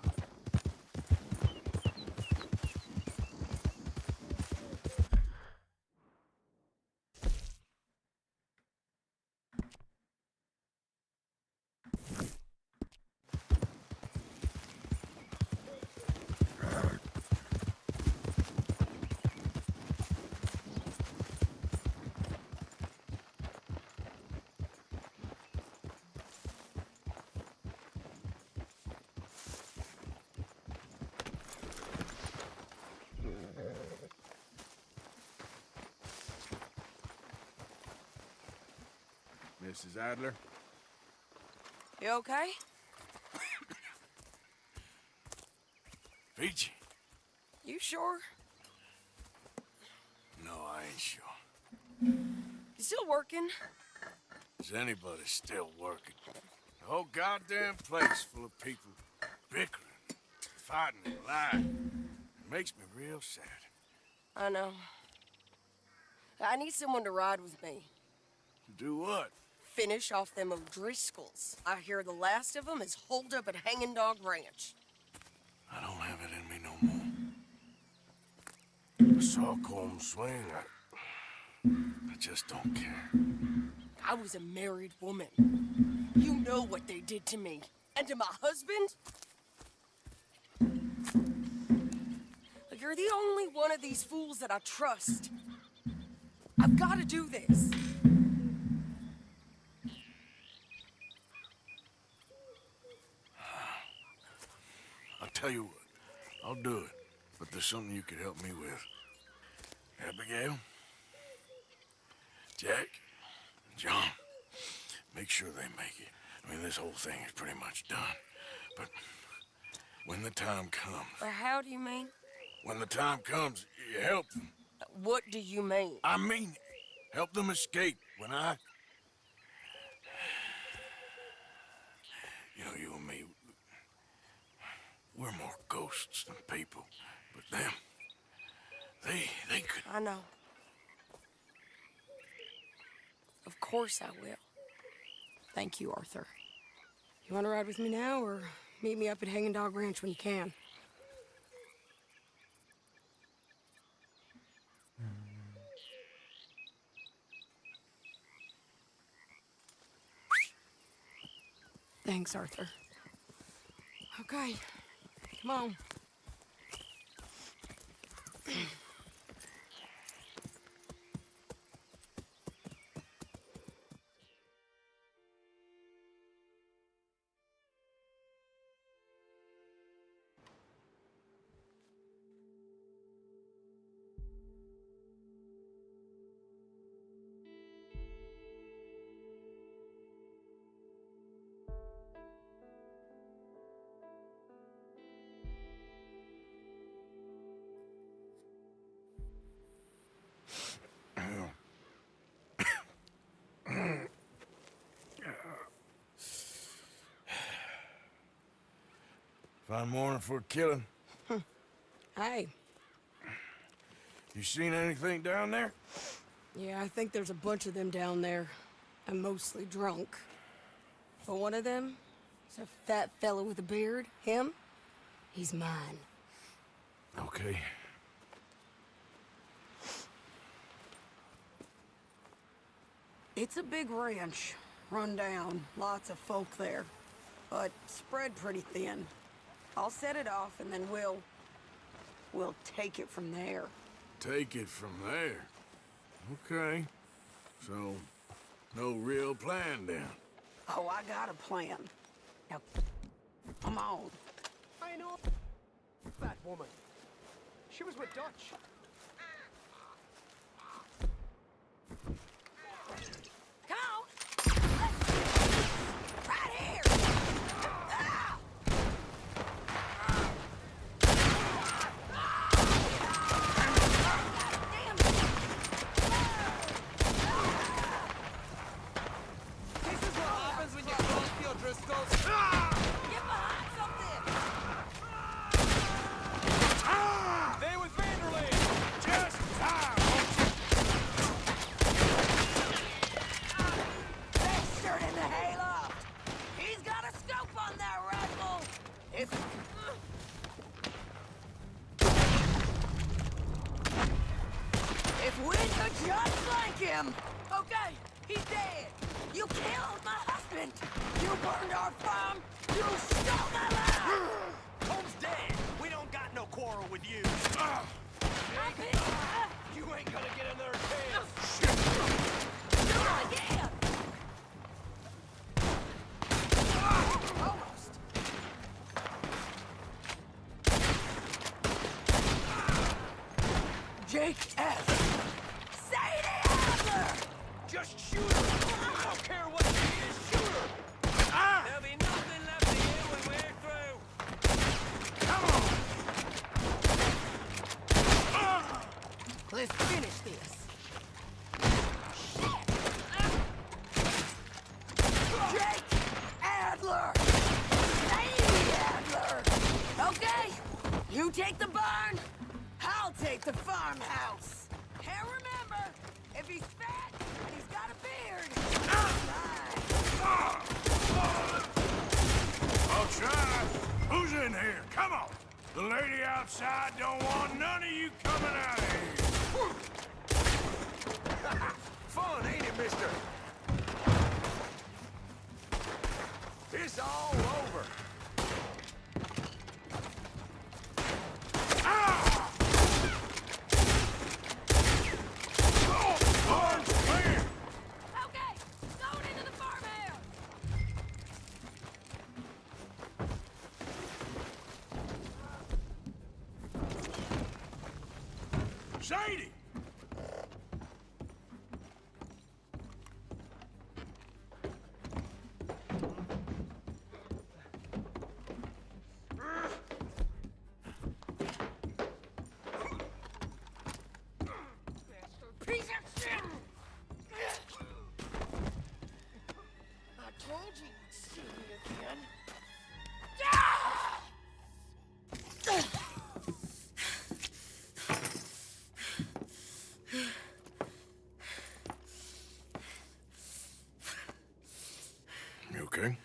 Mrs. Adler? You okay? Peachy? You sure? No, I ain't sure. You still working? Is anybody still working? The whole goddamn place full of people bickering, fighting and lying. It makes me real sad. I know. I need someone to ride with me. To do what? Finish off them O'Driscolls. I hear the last of them is holed up at Hanging Dog Ranch. I don't have it in me no more. I saw Colm swing. I just don't care. I was a married woman. You know what they did to me. And to my husband? You're the only one of these fools that I trust. I've got to do this. I'll tell you what. I'll do it. but there's something you could help me with. Abigail, Jack, John, make sure they make it. I mean, this whole thing is pretty much done. But when the time comes... How do you mean? When the time comes, you help them. What do you mean? I mean, help them escape. When I... You know, you and me, we're more ghosts than people. But them, they could... I know. Of course I will. Thank you, Arthur. You want to ride with me now, or meet me up at Hanging Dog Ranch when you can? Thanks, Arthur. Okay, come on. Fine morning for a killing. Hey. You seen anything down there? Yeah, I think there's a bunch of them down there. I'm mostly drunk. But one of them is a fat fella with a beard. Him, he's mine. Okay. It's a big ranch. Run down. Lots of folk there. But spread pretty thin. I'll set it off and then we'll take it from there. Take it from there? Okay. So, no real plan then? Oh, I got a plan. Now, come on. I know that woman. She was with Dutch. If we could just flank him! Okay, he's dead! You killed my husband! You burned our farm! You stole my land! Home's dead! We don't got no quarrel with you! You ain't gonna get another chance! Do it again! Almost! Jake F. Sadie Adler! Just shoot her! I don't care what she is, shoot her! There'll be nothing left of you when we're through! Come on! Let's finish this. Jake Adler! Sadie Adler! Okay, you take the barn, I'll take the farmhouse. And remember, if he's fat and he's got a beard, he's mine. I'll try. Who's in here? Come on. The lady outside don't want none of you coming out of here. Fun, ain't it, mister? It's all over. Okay, going into the farmhouse. Shady! Piece of shit! I told you you'd see me again. You okay?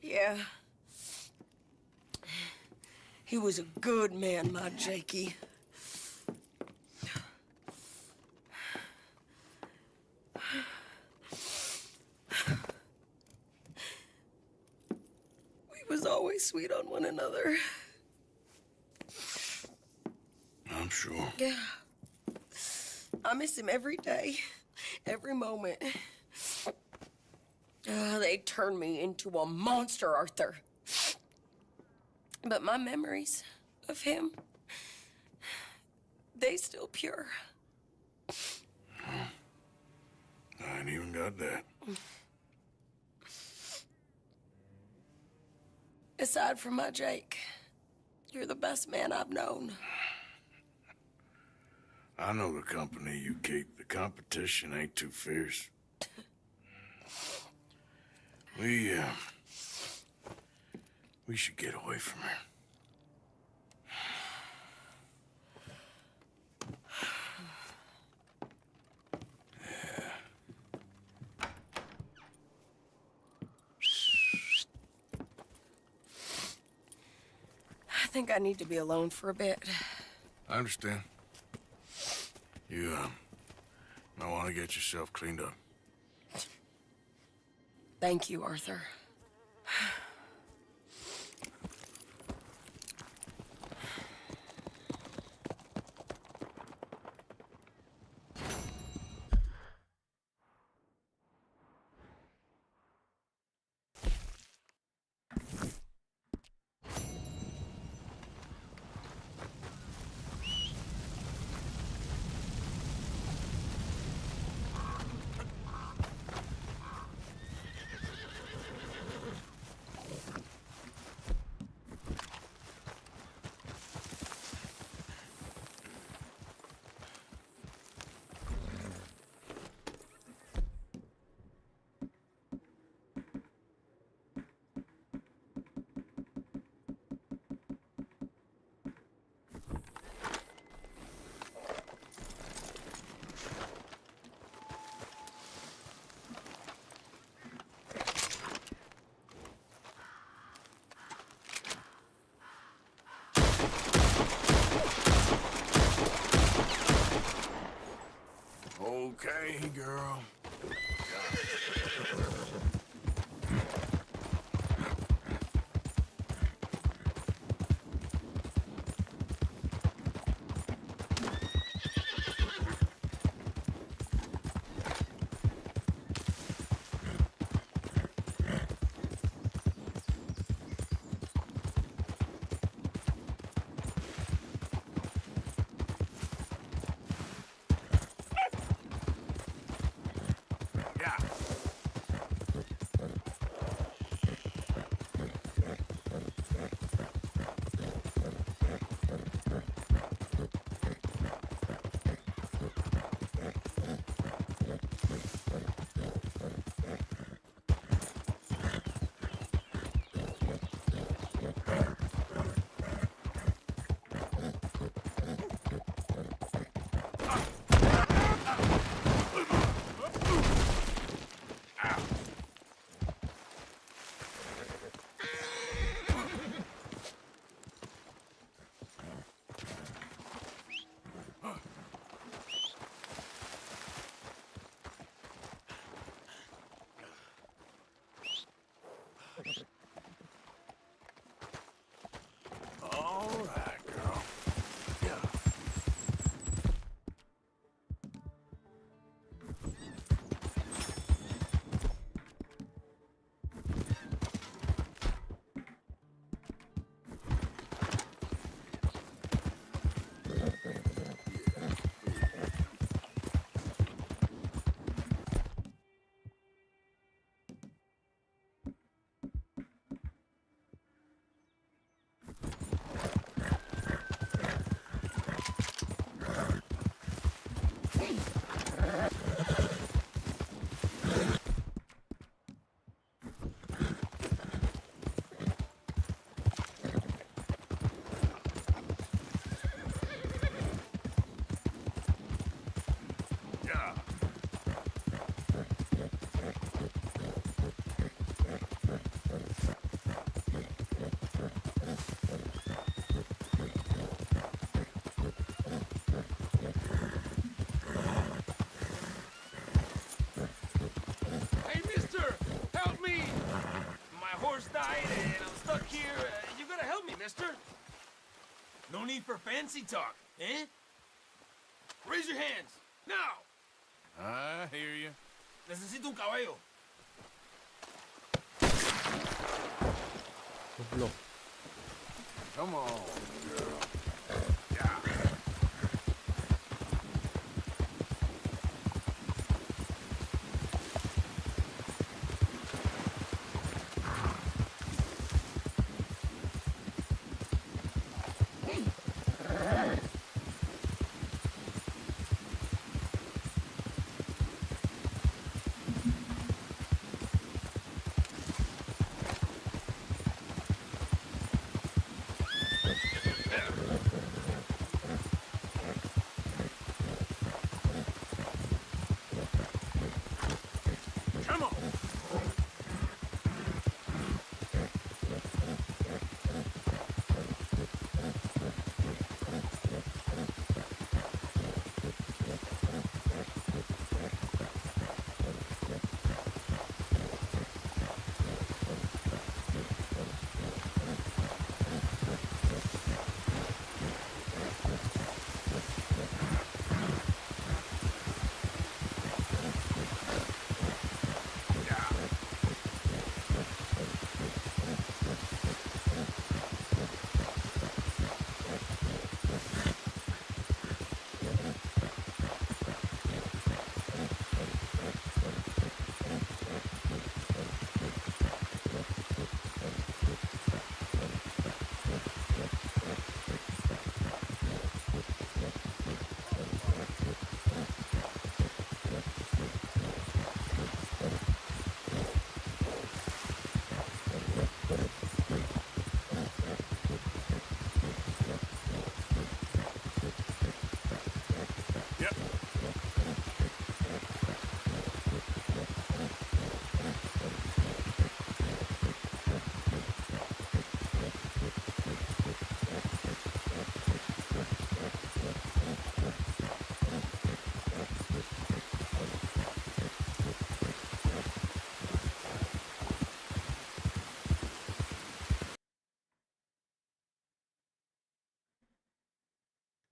Yeah. He was a good man, my Jakey. We was always sweet on one another. I'm sure. Yeah. I miss him every day, every moment. They turned me into a monster, Arthur. But my memories of him, they still pure. I ain't even got that. Aside from my Jake, you're the best man I've known. I know the company you keep. The competition ain't too fierce. We should get away from her. I think I need to be alone for a bit. I understand. You, might want to get yourself cleaned up. Thank you, Arthur. Okay, girl. horse died and I'm stuck here. You gotta help me, mister. No need for fancy talk, eh? Raise your hands, now! I hear you. Necesito un caballo. Come on, girl. Come on.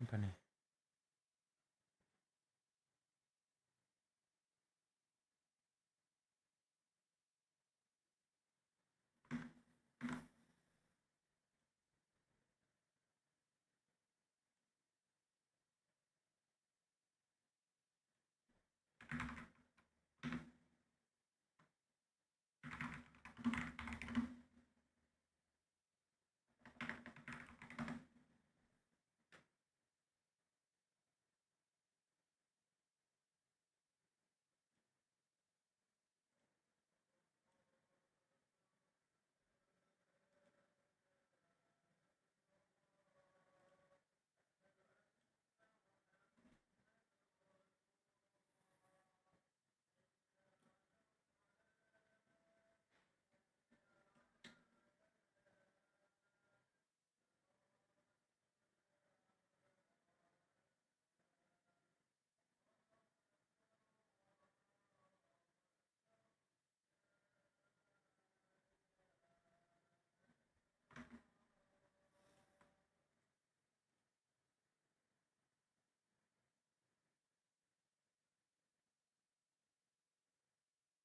Apa nih?